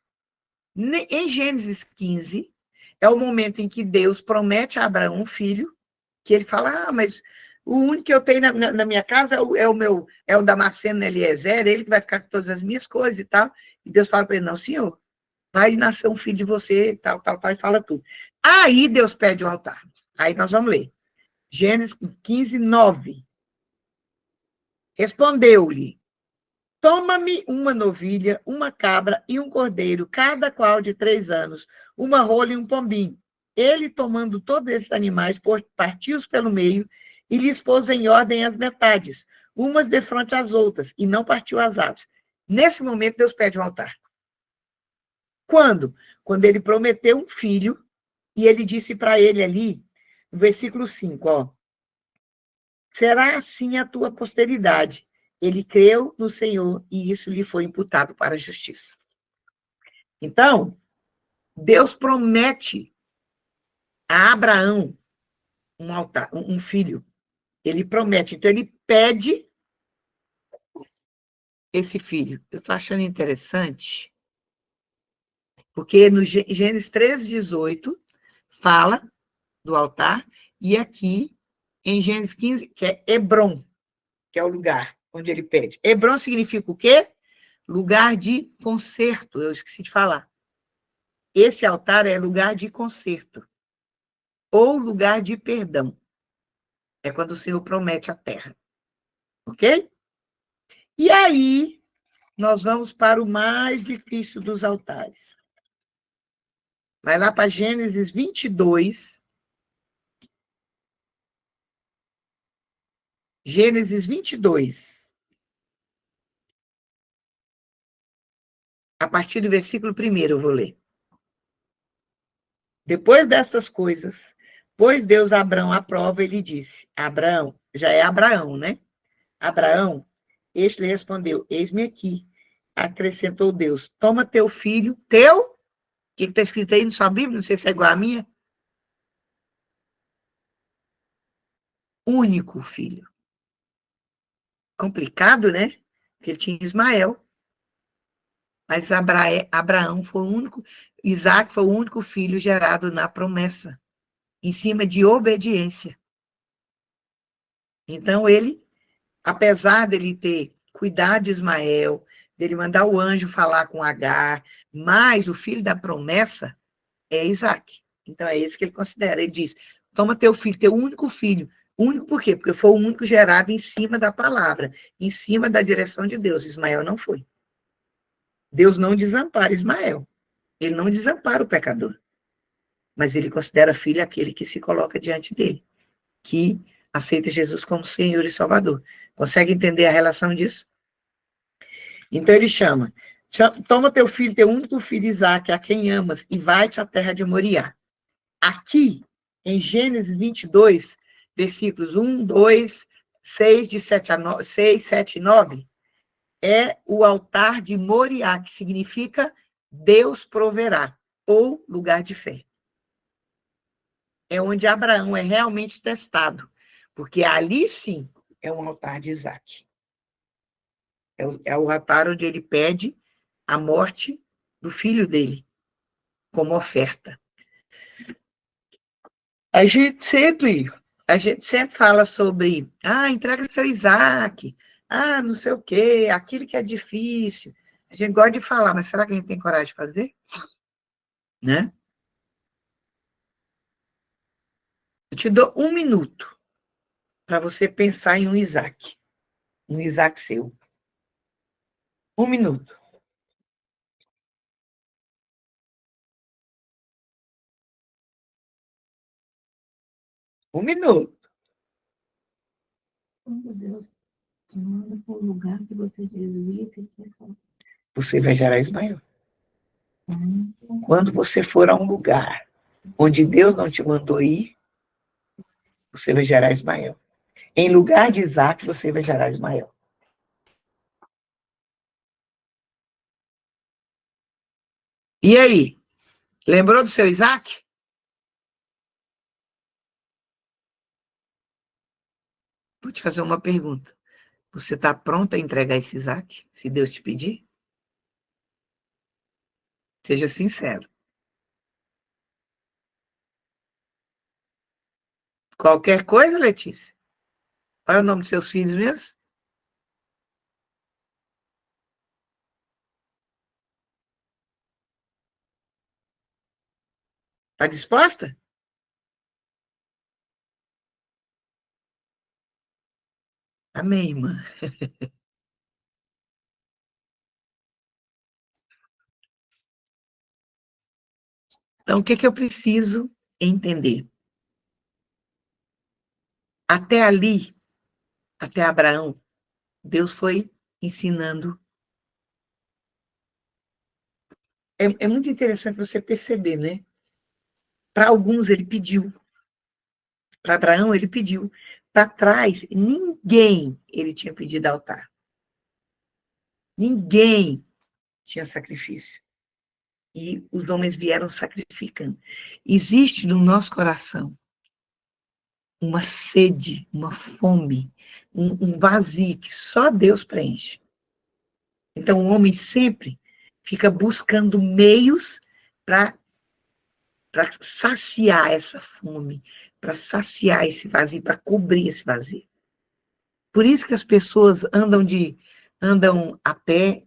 A: Em Gênesis 15, é o momento em que Deus promete a Abraão um filho, que ele fala, mas o único que eu tenho na minha casa é o Damasceno Eliezer, ele que vai ficar com todas as minhas coisas e tal. E Deus fala para ele, não, senhor, vai nascer um filho de você, tal, e fala tudo. Aí Deus pede o altar. Aí nós vamos ler. Gênesis 15, 9. Respondeu-lhe Toma-me uma novilha, uma cabra e um cordeiro, cada qual de 3 anos, uma rola e um pombinho. Ele, tomando todos esses animais, partiu-os pelo meio e lhes pôs em ordem as metades, umas defronte às outras, e não partiu as aves. Nesse momento, Deus pede um altar. Quando? Quando ele prometeu um filho, e ele disse para ele ali, no versículo 5, ó, será assim a tua posteridade. Ele creu no Senhor e isso lhe foi imputado para a justiça. Então, Deus promete a Abraão um altar, um filho. Ele promete. Então, ele pede esse filho. Eu estou achando interessante, porque no Gênesis 13:18 fala do altar, e aqui em Gênesis 15, que é Hebron, que é o lugar onde ele pede. Hebron significa o quê? Lugar de concerto, eu esqueci de falar. Esse altar é lugar de concerto, ou lugar de perdão. É quando o Senhor promete a terra. Ok? E aí, nós vamos para o mais difícil dos altares. Vai lá para Gênesis 22. Gênesis 22. A partir do versículo 1 eu vou ler. Depois destas coisas, pôs Deus a Abraão à prova e lhe disse, Abraão, já é Abraão, né? Abraão, este lhe respondeu, eis-me aqui. Acrescentou Deus, toma teu filho, o que está escrito aí na sua Bíblia, não sei se é igual à minha, único filho. Complicado, né? Porque ele tinha Ismael. Mas Abraão foi o único, Isaac foi o único filho gerado na promessa, em cima de obediência. Então, ele, apesar dele ter cuidado de Ismael, dele mandar o anjo falar com Agar, mas o filho da promessa é Isaac. Então, é esse que ele considera. Ele diz, toma teu filho, teu único filho. Único por quê? Porque foi o único gerado em cima da palavra, em cima da direção de Deus. Ismael não foi. Deus não desampara Ismael. Ele não desampara o pecador. Mas ele considera filho aquele que se coloca diante dele, que aceita Jesus como Senhor e Salvador. Consegue entender a relação disso? Então ele chama, toma teu filho, teu único filho Isaque, a quem amas, e vai-te à terra de Moriá. Aqui, em Gênesis 22, versículos 1, 2, 6, de 6, 7 e 9, é o altar de Moriá, que significa Deus proverá, ou lugar de fé. É onde Abraão é realmente testado, porque ali sim é um altar de Isaac. É o altar onde ele pede a morte do filho dele, como oferta. A gente sempre fala sobre, entrega seu Isaac, não sei o quê, aquilo que é difícil. A gente gosta de falar, mas será que a gente tem coragem de fazer? Né? Eu te dou 1 minuto para você pensar em um Isaac seu. 1 minuto. Um minuto. Quando Deus te manda para um lugar que você desvia, você vai gerar Ismael. Quando você for a um lugar onde Deus não te mandou ir, você vai gerar Ismael. Em lugar de Isaac, você vai gerar Ismael. E aí? Lembrou do seu Isaac? Vou te fazer uma pergunta. Você está pronto a entregar esse Isaac, se Deus te pedir? Seja sincero. Qualquer coisa, Letícia? Qual é o nome dos seus filhos mesmo? Está disposta? Amém, irmã. Então, o que eu preciso entender? Até ali, até Abraão, Deus foi ensinando. É muito interessante você perceber, né? Para alguns ele pediu. Para Abraão ele pediu. Para trás, ninguém ele tinha pedido altar. Ninguém tinha sacrifício. E os homens vieram sacrificando. Existe no nosso coração uma sede, uma fome, um vazio que só Deus preenche. Então, o homem sempre fica buscando meios para saciar essa fome, para saciar esse vazio, para cobrir esse vazio. Por isso que as pessoas andam a pé,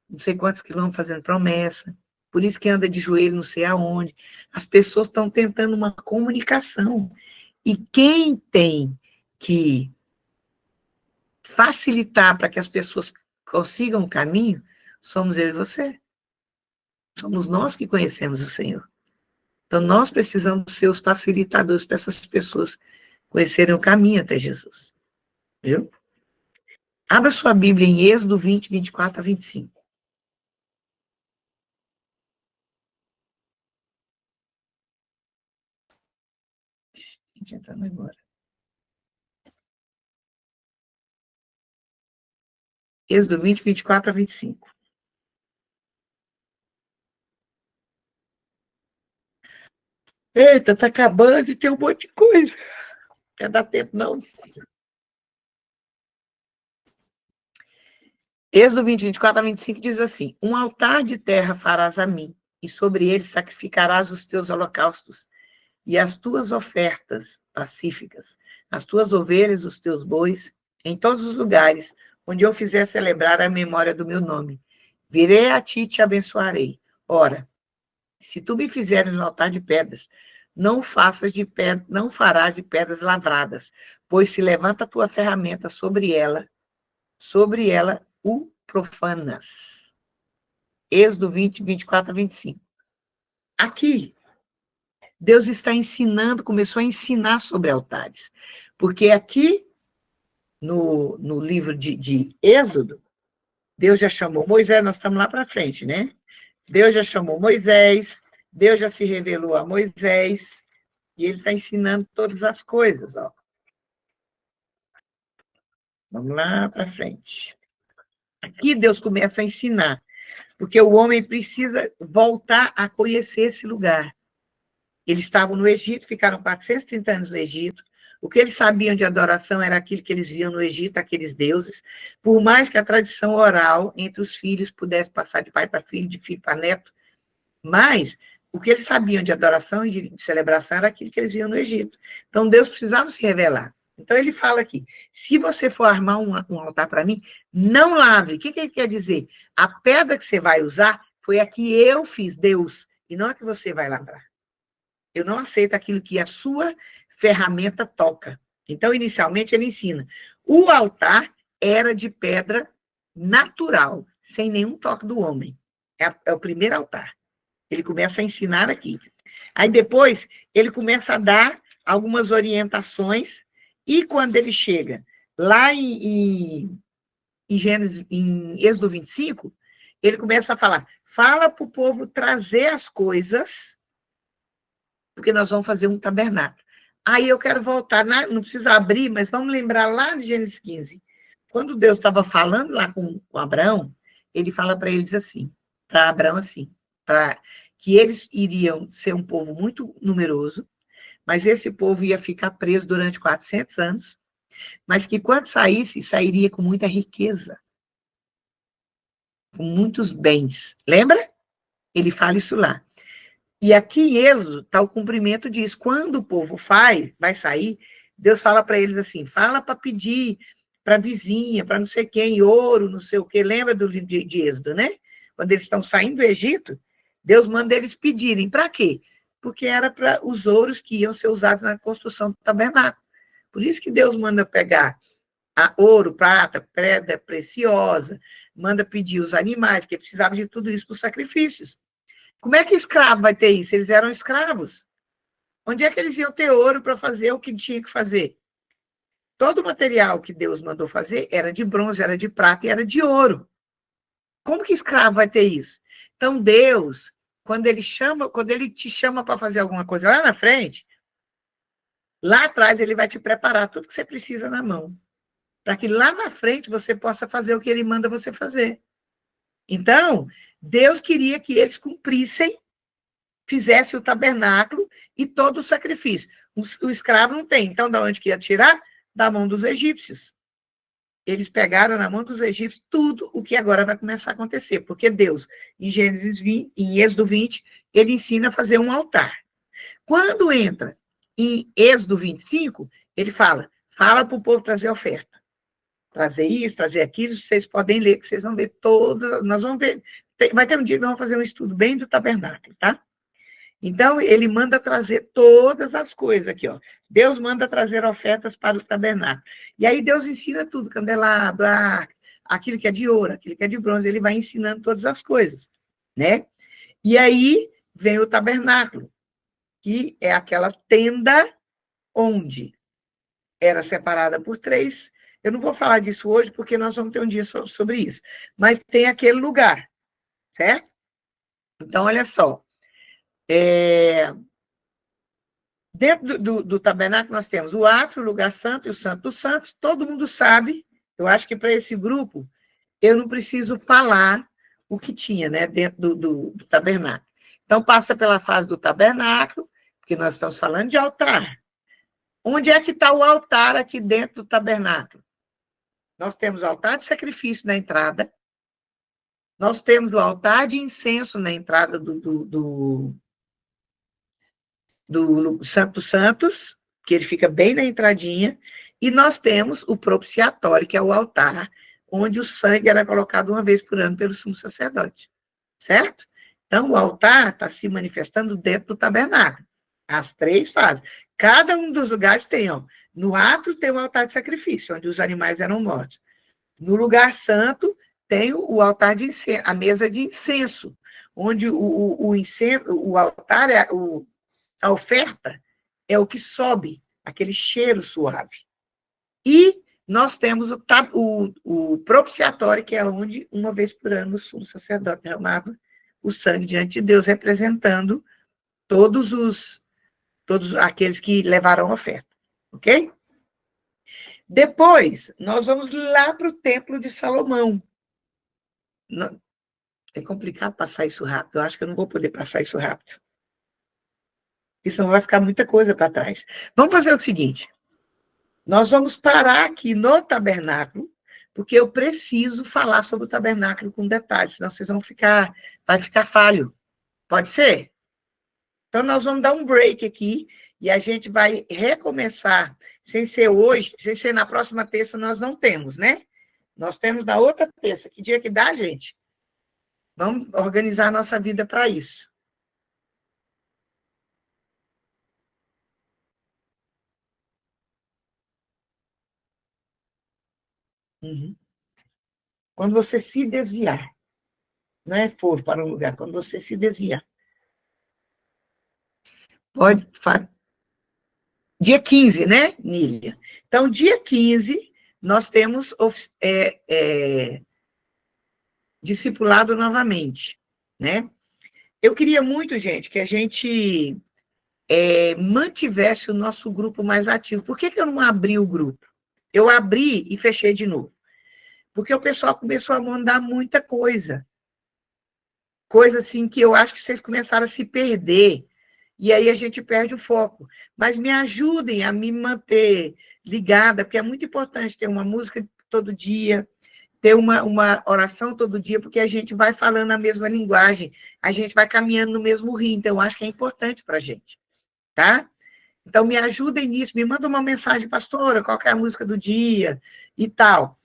A: não sei quantos quilômetros fazendo promessa, por isso que anda de joelho não sei aonde. As pessoas estão tentando uma comunicação. E quem tem que facilitar para que as pessoas consigam o caminho, somos eu e você. Somos nós que conhecemos o Senhor. Então, nós precisamos ser os facilitadores para essas pessoas conhecerem o caminho até Jesus. Viu? Abra sua Bíblia em Êxodo 20, 24 a 25. Gente, entrando agora. Êxodo 20, 24 a 25. Eita, tá acabando e tem um monte de coisa. Não quer dar tempo, não. Êxodo 20, 24 a 25 diz assim: um altar de terra farás a mim, e sobre ele sacrificarás os teus holocaustos e as tuas ofertas pacíficas, as tuas ovelhas, os teus bois, em todos os lugares onde eu fizer celebrar a memória do meu nome. Virei a ti e te abençoarei. Ora, se tu me fizeres um altar de pedras, não farás de pedras lavradas, pois se levanta a tua ferramenta sobre ela o profanas. Êxodo 20, 24 a 25. Aqui, Deus está ensinando, começou a ensinar sobre altares. Porque aqui, no livro de Êxodo, Deus já chamou Moisés, nós estamos lá para frente, né? Deus já chamou Moisés, Deus já se revelou a Moisés, e ele está ensinando todas as coisas, ó. Vamos lá para frente. Aqui Deus começa a ensinar, porque o homem precisa voltar a conhecer esse lugar. Eles estavam no Egito, ficaram 430 anos no Egito. O que eles sabiam de adoração era aquilo que eles viam no Egito, aqueles deuses. Por mais que a tradição oral entre os filhos pudesse passar de pai para filho, de filho para neto, mas o que eles sabiam de adoração e de celebração era aquilo que eles viam no Egito. Então, Deus precisava se revelar. Então, ele fala aqui, se você for armar um altar para mim, não lave. O que ele quer dizer? A pedra que você vai usar foi a que eu fiz, Deus, e não a que você vai lavrar. Eu não aceito aquilo que a sua ferramenta toca. Então, inicialmente, ele ensina. O altar era de pedra natural, sem nenhum toque do homem. É o primeiro altar. Ele começa a ensinar aqui. Aí, depois, ele começa a dar algumas orientações, e quando ele chega lá em Êxodo 25, ele começa a falar, fala para o povo trazer as coisas, porque nós vamos fazer um tabernáculo. Aí eu quero voltar, não precisa abrir, mas vamos lembrar lá de Gênesis 15. Quando Deus estava falando lá com Abraão, ele fala para eles assim, para Abraão assim, que eles iriam ser um povo muito numeroso, mas esse povo ia ficar preso durante 400 anos, mas que quando saísse, sairia com muita riqueza, com muitos bens. Lembra? Ele fala isso lá. E aqui em Êxodo está o cumprimento disso. Quando o povo vai sair, Deus fala para eles assim, fala para pedir para a vizinha, para não sei quem, ouro, não sei o quê. Lembra do livro de Êxodo, né? Quando eles estão saindo do Egito, Deus manda eles pedirem. Para quê? Porque era para os ouros que iam ser usados na construção do tabernáculo. Por isso que Deus manda pegar ouro, prata, pedra preciosa, manda pedir os animais, que precisavam de tudo isso para os sacrifícios. Como é que escravo vai ter isso? Eles eram escravos. Onde é que eles iam ter ouro para fazer o que tinha que fazer? Todo o material que Deus mandou fazer era de bronze, era de prata e era de ouro. Como que escravo vai ter isso? Então, Deus, quando ele te chama para fazer alguma coisa lá na frente, lá atrás ele vai te preparar tudo que você precisa na mão, para que lá na frente você possa fazer o que ele manda você fazer. Então, Deus queria que eles cumprissem, fizessem o tabernáculo e todo o sacrifício. O escravo não tem. Então, da onde que ia tirar? Da mão dos egípcios. Eles pegaram na mão dos egípcios tudo o que agora vai começar a acontecer, porque Deus, em Êxodo 20, ele ensina a fazer um altar. Quando entra em Êxodo 25, ele fala para o povo trazer oferta. Trazer isso, trazer aquilo, vocês podem ler, que vocês vão ver todas, nós vamos ver, vai ter um dia que nós vamos fazer um estudo bem do tabernáculo, tá? Então, ele manda trazer todas as coisas aqui, ó. Deus manda trazer ofertas para o tabernáculo. E aí Deus ensina tudo, candelabro, aquilo que é de ouro, aquilo que é de bronze, ele vai ensinando todas as coisas, né? E aí vem o tabernáculo, que é aquela tenda onde era separada por 3. Eu não vou falar disso hoje, porque nós vamos ter um dia sobre isso. Mas tem aquele lugar, certo? Então, olha só. Dentro do tabernáculo, nós temos o átrio, o lugar santo e o santo dos santos. Todo mundo sabe. Eu acho que para esse grupo, eu não preciso falar o que tinha, né, dentro do tabernáculo. Então, passa pela fase do tabernáculo, porque nós estamos falando de altar. Onde é que está o altar aqui dentro do tabernáculo? Nós temos o altar de sacrifício na entrada. Nós temos o altar de incenso na entrada do Santo dos Santos, que ele fica bem na entradinha. E nós temos o propiciatório, que é o altar, onde o sangue era colocado uma vez por ano pelo sumo sacerdote. Certo? Então, o altar está se manifestando dentro do tabernáculo. As 3 fases. Cada um dos lugares tem, ó. No átrio tem o altar de sacrifício, onde os animais eram mortos. No lugar santo tem o altar de incenso, a mesa de incenso, onde o incenso, o altar, a oferta é o que sobe, aquele cheiro suave. E nós temos o propiciatório, que é onde, uma vez por ano, o sumo sacerdote derramava o sangue diante de Deus, representando todos aqueles que levaram a oferta. Ok? Depois, nós vamos lá para o Templo de Salomão. É complicado passar isso rápido. Eu acho que eu não vou poder passar isso rápido. Isso não vai ficar muita coisa para trás. Vamos fazer o seguinte. Nós vamos parar aqui no tabernáculo, porque eu preciso falar sobre o tabernáculo com detalhes, senão vocês vai ficar falho. Pode ser? Então, nós vamos dar um break aqui e a gente vai recomeçar, sem ser hoje, sem ser na próxima terça, nós não temos, né? Nós temos na outra terça. Que dia que dá, gente? Vamos organizar a nossa vida para isso. Uhum. Quando você se desviar, não é for para um lugar, quando você se desviar. Pode fazer. Dia 15, né, Nília? Então, dia 15, nós temos discipulado novamente, né? Eu queria muito, gente, que a gente mantivesse o nosso grupo mais ativo. Por que eu não abri o grupo? Eu abri e fechei de novo. Porque o pessoal começou a mandar muita coisa. Coisa assim que eu acho que vocês começaram a se perder. E aí a gente perde o foco. Mas me ajudem a me manter ligada, porque é muito importante ter uma música todo dia, ter uma oração todo dia, porque a gente vai falando a mesma linguagem, a gente vai caminhando no mesmo rio. Então, eu acho que é importante para a gente. Tá? Então, me ajudem nisso. Me manda uma mensagem, pastora, qual que é a música do dia e tal.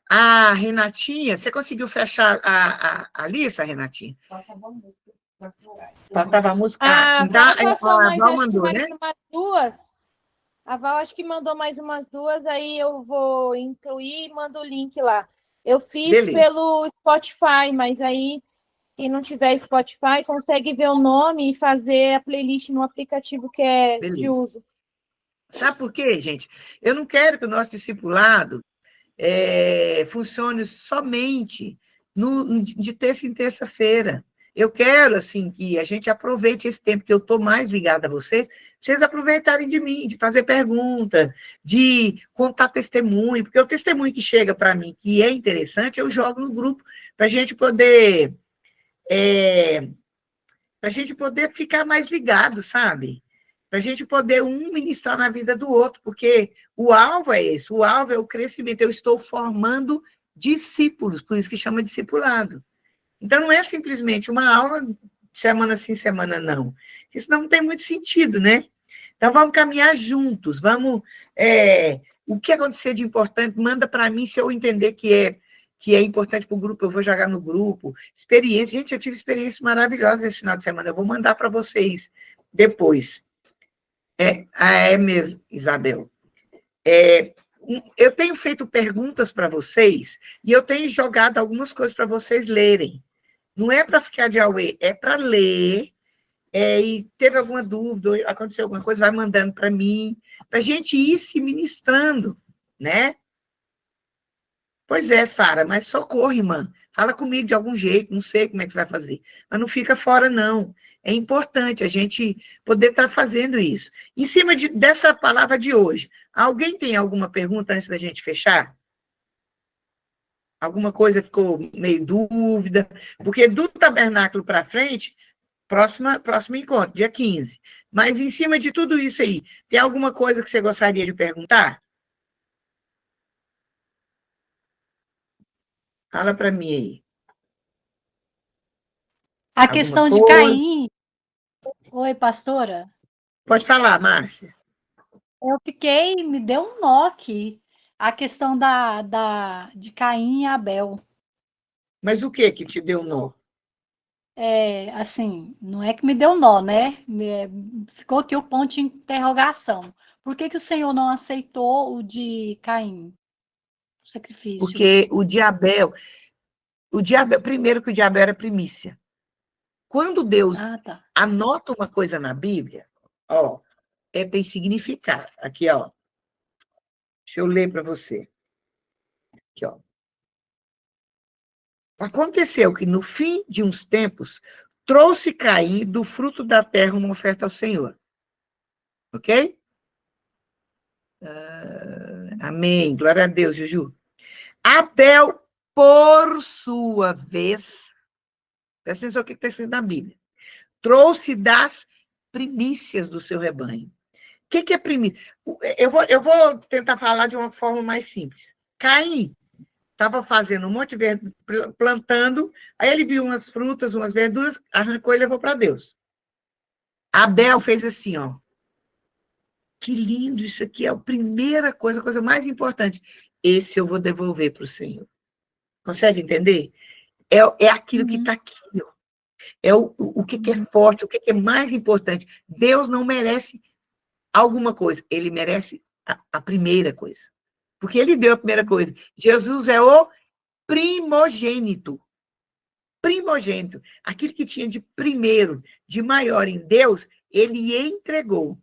A: A Renatinha, você conseguiu fechar a lista, Renatinha? Faltava a música.
B: A Val passou mais,
A: Val
B: acho
A: mandou,
B: que mais
A: né?
B: umas 2. A Val acho que mandou mais umas 2, aí eu vou incluir e mando o link lá. Eu fiz
A: Beleza.
B: pelo Spotify, mas aí Quem não tiver Spotify consegue ver o nome e fazer a playlist no aplicativo que é de
A: Beleza.
B: uso.
A: Sabe por quê, gente? Eu não quero que o nosso discipulado funcione somente de terça em terça-feira. Eu quero, assim, que a gente aproveite esse tempo que eu estou mais ligada a vocês aproveitarem de mim, de fazer pergunta, de contar testemunho, porque o testemunho que chega para mim, que é interessante, eu jogo no grupo, para a gente poder ficar mais ligado, sabe? Para a gente poder um ministrar na vida do outro, porque o alvo é esse, o alvo é o crescimento. Eu estou formando discípulos, por isso que chama discipulado. Então, não é simplesmente uma aula semana sim, semana não. Isso não tem muito sentido, né? Então, vamos caminhar juntos, vamos... o que acontecer de importante, manda para mim, se eu entender que é importante para o grupo, eu vou jogar no grupo. Experiência, gente, eu tive experiências maravilhosas esse final de semana, eu vou mandar para vocês depois. É mesmo, Isabel. Eu tenho feito perguntas para vocês e eu tenho jogado algumas coisas para vocês lerem. Não é para ficar de auê, é para ler. E teve alguma dúvida, aconteceu alguma coisa, vai mandando para mim, para a gente ir se ministrando, né? Pois é, Sara, mas socorro, irmã. Fala comigo de algum jeito, não sei como é que você vai fazer. Mas não fica fora, não. É importante a gente poder estar fazendo isso. Em cima dessa palavra de hoje, alguém tem alguma pergunta antes da gente fechar? Alguma coisa ficou meio dúvida? Porque do tabernáculo para frente, próximo encontro, dia 15. Mas em cima de tudo isso aí, tem alguma coisa que você gostaria de perguntar? Fala para mim aí.
D: A questão de Caim. Oi, pastora.
A: Pode falar, Márcia.
D: Me deu um nó aqui. A questão de Caim e Abel.
A: Mas o que te deu nó?
D: Assim, não é que me deu nó, né? Ficou aqui o ponto de interrogação. Por que o Senhor não aceitou o de Caim? O sacrifício.
A: Porque o de Abel, primeiro que o de Abel era primícia. Quando Deus anota uma coisa na Bíblia, tem significado. Aqui, ó. Deixa eu ler para você. Aqui, ó. Aconteceu que, no fim de uns tempos, trouxe Caim do fruto da terra uma oferta ao Senhor. Ok? Amém. Glória a Deus, Juju. Abel, por sua vez, presta atenção no que está escrito na Bíblia, trouxe das primícias do seu rebanho. O que é primícia? Eu vou tentar falar de uma forma mais simples. Caim estava fazendo um monte de verdura, plantando, aí ele viu umas frutas, umas verduras, arrancou e levou para Deus. Abel fez assim, ó. Que lindo isso aqui, é a primeira coisa, a coisa mais importante. Esse eu vou devolver para o Senhor. Consegue entender? É aquilo que está aqui, ó. É o que é forte, o que é mais importante. Deus não merece alguma coisa, ele merece a primeira coisa. Porque ele deu a primeira coisa. Jesus é o primogênito. Primogênito. Aquilo que tinha de primeiro, de maior em Deus, ele entregou.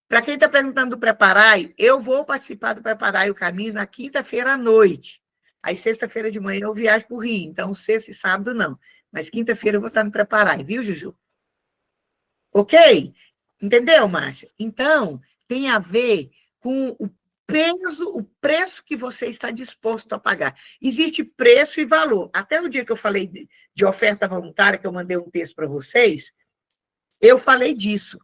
A: Para quem está perguntando do Preparai, eu vou participar do Preparai o Caminho na quinta-feira à noite. Aí, sexta-feira de manhã, eu viajo para o Rio. Então, sexta e sábado, não. Mas quinta-feira eu vou estar no Preparai, viu, Juju? Ok? Entendeu, Márcia? Então, tem a ver com o preço que você está disposto a pagar. Existe preço e valor. Até o dia que eu falei de oferta voluntária, que eu mandei um texto para vocês, eu falei disso.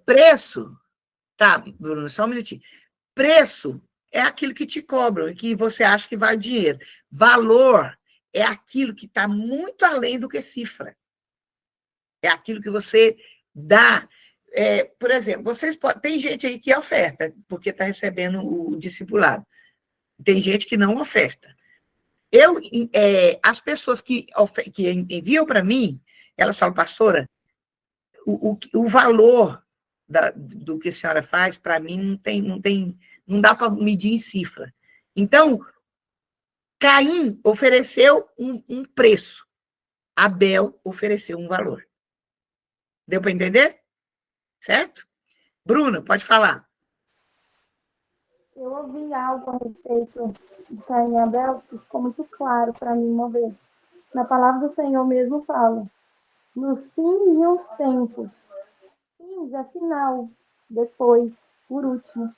A: Preço, tá, Bruno, só um minutinho. Preço é aquilo que te cobram, que você acha que vale dinheiro. Valor é aquilo que está muito além do que cifra. É aquilo que você dá. Por exemplo, tem gente aí que oferta, porque está recebendo o discipulado. Tem gente que não oferta. As pessoas que enviam para mim, elas falam, pastora, o valor do que a senhora faz, para mim, não dá para medir em cifra. Então, Caim ofereceu um preço. Abel ofereceu um valor. Deu para entender? Certo? Bruna, pode falar.
F: Eu ouvi algo a respeito de Caim e Abel que ficou muito claro para mim uma vez. Na palavra do Senhor mesmo fala, nos fins e os tempos. Fins é final, depois, por último.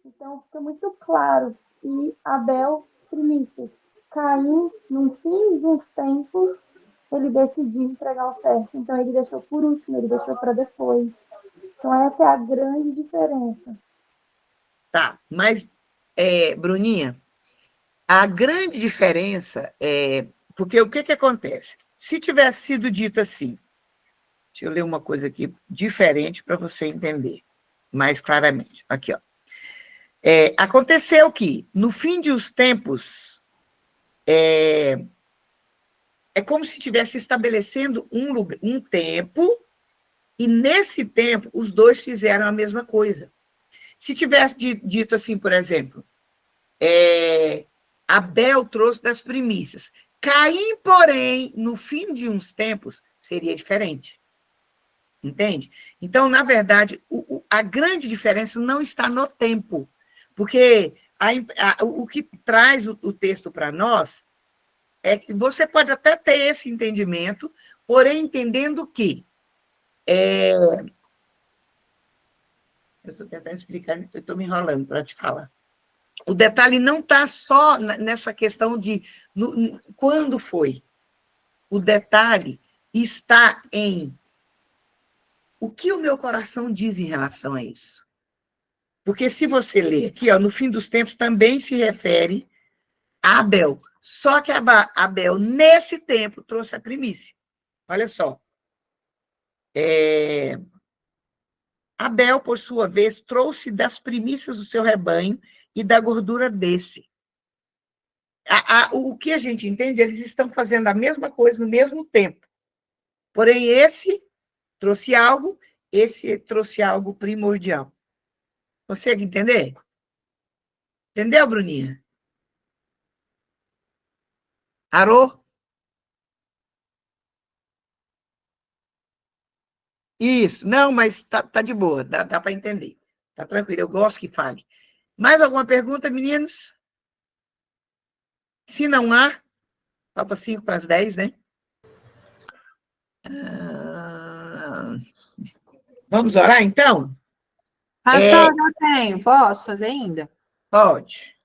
F: Então, fica muito claro. E Abel, primícias. Caim, no fim dos tempos, ele decidiu entregar a oferta. Então, ele deixou por último, ele deixou para depois. Então, essa é a grande diferença.
A: Tá, mas, Bruninha, a grande diferença é... Porque o que acontece? Se tivesse sido dito assim, deixa eu ler uma coisa aqui diferente para você entender mais claramente. Aqui, ó. Aconteceu que, no fim dos tempos, é como se estivesse estabelecendo um tempo, e nesse tempo, os dois fizeram a mesma coisa. Se tivesse dito assim, por exemplo, Abel trouxe das primícias. Caim, porém, no fim de uns tempos, seria diferente. Entende? Então, na verdade, a grande diferença não está no tempo. Porque o que traz o texto para nós é que você pode até ter esse entendimento, porém entendendo que... Eu estou tentando explicar, eu estou me enrolando para te falar. O detalhe não está só nessa questão de quando foi. O detalhe está em o que o meu coração diz em relação a isso. Porque se você ler aqui, ó, no fim dos tempos, também se refere a Abel. Só que Abel, nesse tempo, trouxe a primícia. Olha só. Abel, por sua vez, trouxe das primícias do seu rebanho e da gordura desse. O que a gente entende, eles estão fazendo a mesma coisa no mesmo tempo. Porém, esse trouxe algo, esse trouxe algo primordial. Consegue entender? Entendeu, Bruninha? Arô? Isso. Não, mas tá de boa, dá para entender. Tá tranquilo, eu gosto que fale. Mais alguma pergunta, meninos? Se não há, falta 5 para as 10, né? Vamos orar, então?
H: Pastor, eu tenho. Posso fazer ainda?
A: Pode.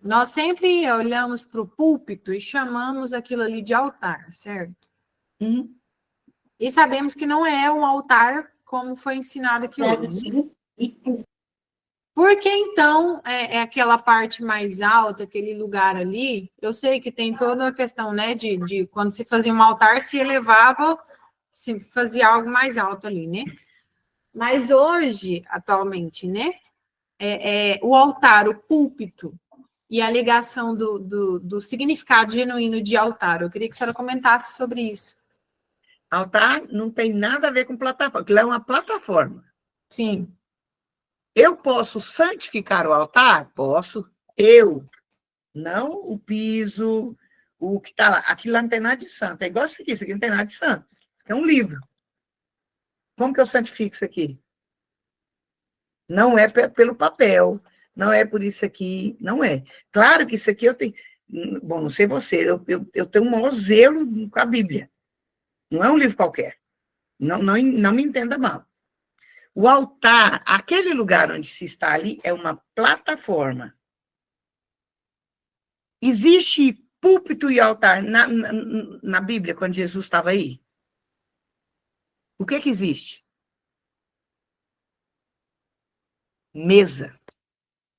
H: Nós sempre olhamos para o púlpito e chamamos aquilo ali de altar, certo? E sabemos que não é um altar como foi ensinado aqui hoje. Por que, então, é aquela parte mais alta, aquele lugar ali? Eu sei que tem toda a questão, né, de quando se fazia um altar, se elevava, se fazia algo mais alto ali, né? Mas hoje, atualmente, né, o altar, o púlpito e a ligação do significado genuíno de altar. Eu queria que a senhora comentasse sobre isso.
A: Altar não tem nada a ver com plataforma, aquilo é uma plataforma.
H: Sim.
A: Eu posso santificar o altar? Posso. Eu. Não o piso, o que está lá. Aquilo lá não tem nada de santo. É igual isso aqui não tem nada de santo. É um livro. Como que eu santifico isso aqui? Não é pelo papel, não é por isso aqui, não é. Claro que isso aqui eu tenho... Bom, não sei você, eu tenho um maior zelo com a Bíblia. Não é um livro qualquer. Não me entenda mal. O altar, aquele lugar onde se está ali, é uma plataforma. Existe púlpito e altar na Bíblia, quando Jesus estava aí? O que existe? Mesa.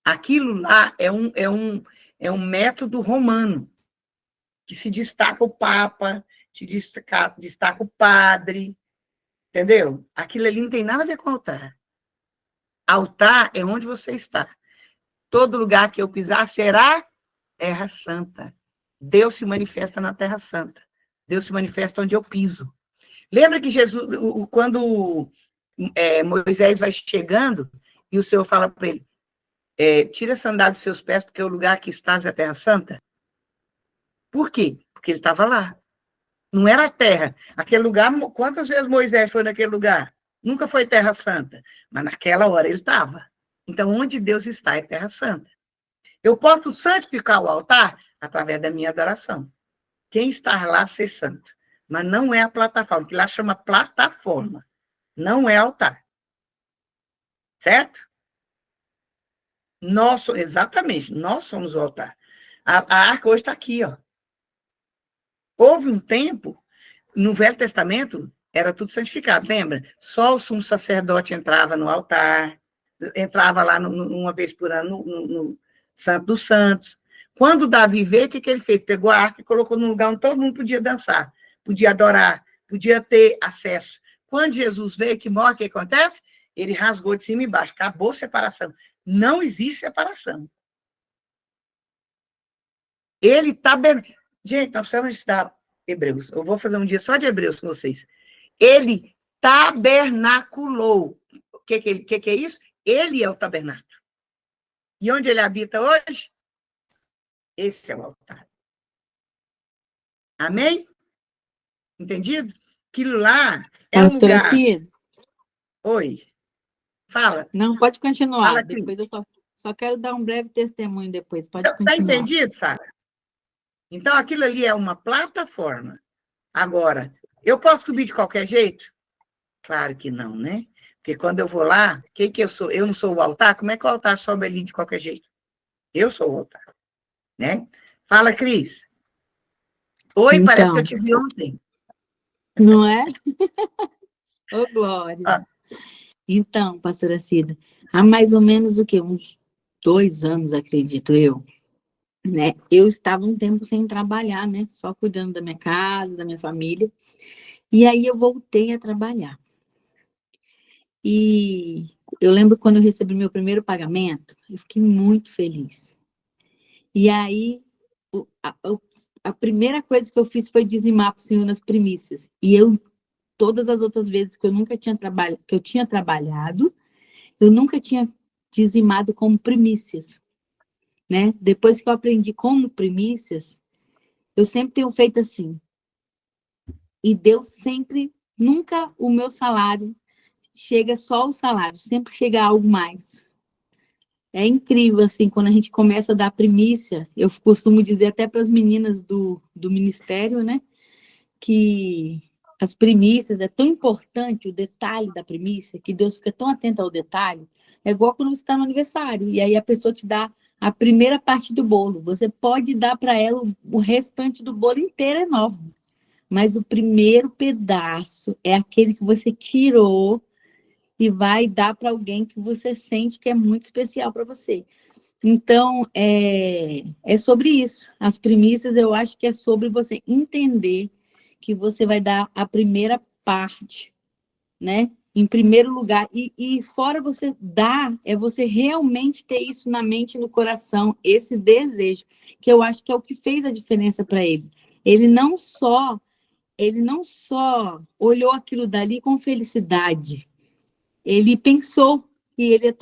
A: Aquilo lá é um método romano, que se destaca o Papa, se destaca o padre, entendeu? Aquilo ali não tem nada a ver com altar. Altar é onde você está. Todo lugar que eu pisar será terra santa. Deus se manifesta na terra santa. Deus se manifesta onde eu piso. Lembra que Jesus, quando Moisés vai chegando, e o Senhor fala para ele, tira a sandália dos seus pés, porque o lugar que estás é a Terra Santa. Por quê? Porque ele estava lá. Não era a terra. Aquele lugar, quantas vezes Moisés foi naquele lugar? Nunca foi Terra Santa. Mas naquela hora ele estava. Então, onde Deus está é Terra Santa. Eu posso santificar o altar através da minha adoração. Quem está lá, ser santo. Mas não é a plataforma, que lá chama plataforma. Não é altar. Certo? Exatamente, nós somos o altar. A arca hoje está aqui, ó. Houve um tempo, no Velho Testamento, era tudo santificado, lembra? Só o sumo sacerdote entrava no altar, entrava lá uma vez por ano no Santo dos Santos. Quando Davi veio, o que ele fez? Pegou a arca e colocou num lugar onde todo mundo podia dançar, podia adorar, podia ter acesso. Quando Jesus veio, que morre, o que acontece? Ele rasgou de cima e embaixo, acabou a separação. Não existe separação. Ele está bem. Gente, nós precisamos estudar Hebreus. Eu vou fazer um dia só de Hebreus com vocês. Ele tabernaculou. O que é isso? Ele é o tabernáculo. E onde ele habita hoje? Esse é o altar. Amém? Entendido? Aquilo lá é um lugar...
L: Cida.
A: Oi. Fala.
L: Não, pode continuar.
A: Fala,
L: depois eu só quero dar um breve testemunho depois. Pode continuar.
A: Está entendido, Sara? Então, aquilo ali é uma plataforma. Agora, eu posso subir de qualquer jeito? Claro que não, né? Porque quando eu vou lá, quem que eu sou? Eu não sou o altar? Como é que o altar sobe ali de qualquer jeito? Eu sou o altar, né? Fala, Cris. Oi,
L: então,
A: parece que eu te vi ontem.
L: Não é? Ô, Glória.
A: Ah.
L: Então, pastora Cida, há mais ou menos o quê? Uns 2 anos, acredito eu, né? Eu estava um tempo sem trabalhar, né? Só cuidando da minha casa, da minha família. E aí eu voltei a trabalhar. E eu lembro quando eu recebi meu primeiro pagamento, eu fiquei muito feliz. E aí, a primeira coisa que eu fiz foi dizimar para o Senhor nas primícias. E todas as outras vezes que eu tinha trabalhado, eu nunca tinha dizimado como primícias, né? Depois que eu aprendi como primícias, eu sempre tenho feito assim. E Deus sempre, nunca o meu salário chega só o salário, sempre chega algo mais. É incrível, assim, quando a gente começa a dar primícia, eu costumo dizer até para as meninas do ministério, né, que as primícias, é tão importante o detalhe da primícia, que Deus fica tão atento ao detalhe, é igual quando você está no aniversário, e aí a pessoa te dá a primeira parte do bolo, você pode dar para ela o restante do bolo inteiro enorme, mas o primeiro pedaço é aquele que você tirou e vai dar para alguém que você sente que é muito especial para você. Então, é sobre isso. As primícias, eu acho que é sobre você entender que você vai dar a primeira parte, né? Em primeiro lugar. E fora você dar, é você realmente ter isso na mente e no coração, esse desejo, que eu acho que é o que fez a diferença para ele. Ele não só olhou aquilo dali com felicidade, ele pensou que ele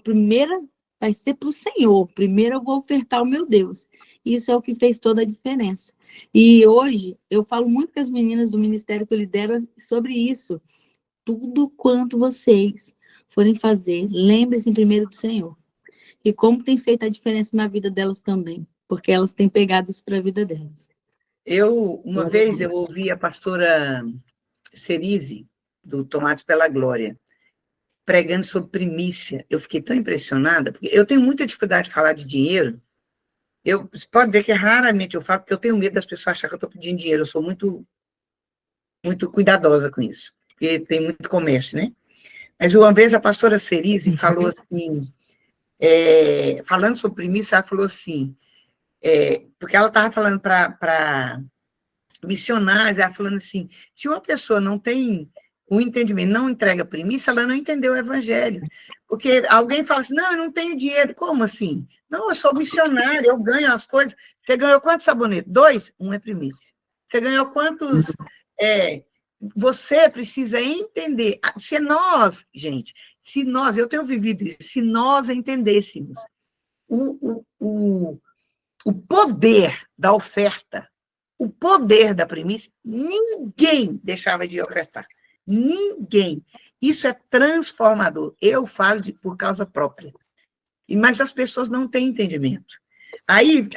L: primeiro vai ser para o Senhor, primeiro eu vou ofertar ao meu Deus. Isso é o que fez toda a diferença. E hoje, eu falo muito com as meninas do ministério que eu lidero sobre isso. Tudo quanto vocês forem fazer, lembrem-se primeiro do Senhor. E como tem feito a diferença na vida delas também, porque elas têm pegado isso para a vida delas.
A: Uma vez eu ouvi a pastora Cerise, do Tomates pela Glória, pregando sobre primícia. Eu fiquei tão impressionada, porque eu tenho muita dificuldade de falar de dinheiro. Você pode ver que raramente eu falo, porque eu tenho medo das pessoas acharem que eu estou pedindo dinheiro. Eu sou muito, muito cuidadosa com isso, porque tem muito comércio, né? Mas uma vez a pastora Cerise falou assim, falando sobre primícia, ela falou assim, porque ela estava falando para missionários, ela falando assim, se uma pessoa não tem o entendimento, não entrega primícia, ela não entendeu o evangelho. Porque alguém fala assim, não, eu não tenho dinheiro. Como assim? Não, eu sou missionário, eu ganho as coisas. Você ganhou quantos sabonetes? 2? 1 é primícia. Você ganhou quantos... Você precisa entender. Se nós, gente, Se nós, eu tenho vivido isso, se nós entendêssemos o poder da oferta, o poder da primícia, ninguém deixava de ofertar. Ninguém. Isso é transformador. Eu falo por causa própria. Mas as pessoas não têm entendimento. Aí,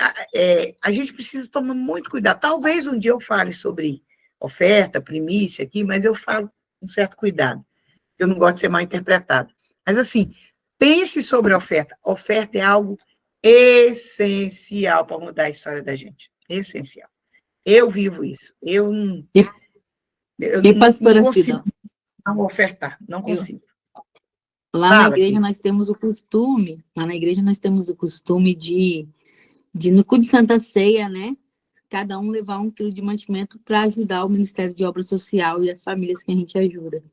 A: a gente precisa tomar muito cuidado. Talvez um dia eu fale sobre oferta, primícia aqui, mas eu falo com certo cuidado. Eu não gosto de ser mal interpretado. Mas, assim, pense sobre a oferta. Oferta é algo essencial para mudar a história da gente. Essencial. Eu vivo isso. Eu não consigo não ofertar. Não consigo.
L: Lá na igreja nós temos o costume de no culto de Santa Ceia, né? Cada um levar 1 quilo de mantimento para ajudar o Ministério de Obra Social e as famílias que a gente ajuda.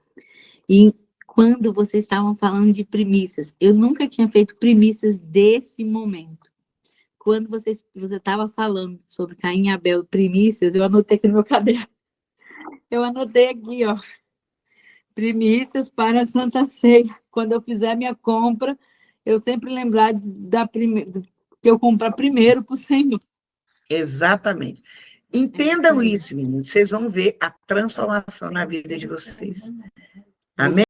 L: E quando vocês estavam falando de primícias, eu nunca tinha feito primícias desse momento. Quando você estava falando sobre Caim e Abel primícias, eu anotei aqui no meu caderno. Eu anotei aqui, ó. Primícias para a Santa Ceia. Quando eu fizer minha compra, eu sempre lembrar que eu comprar primeiro para o Senhor.
A: Exatamente. Entendam isso, meninos. Vocês vão ver a transformação na vida de vocês. Amém?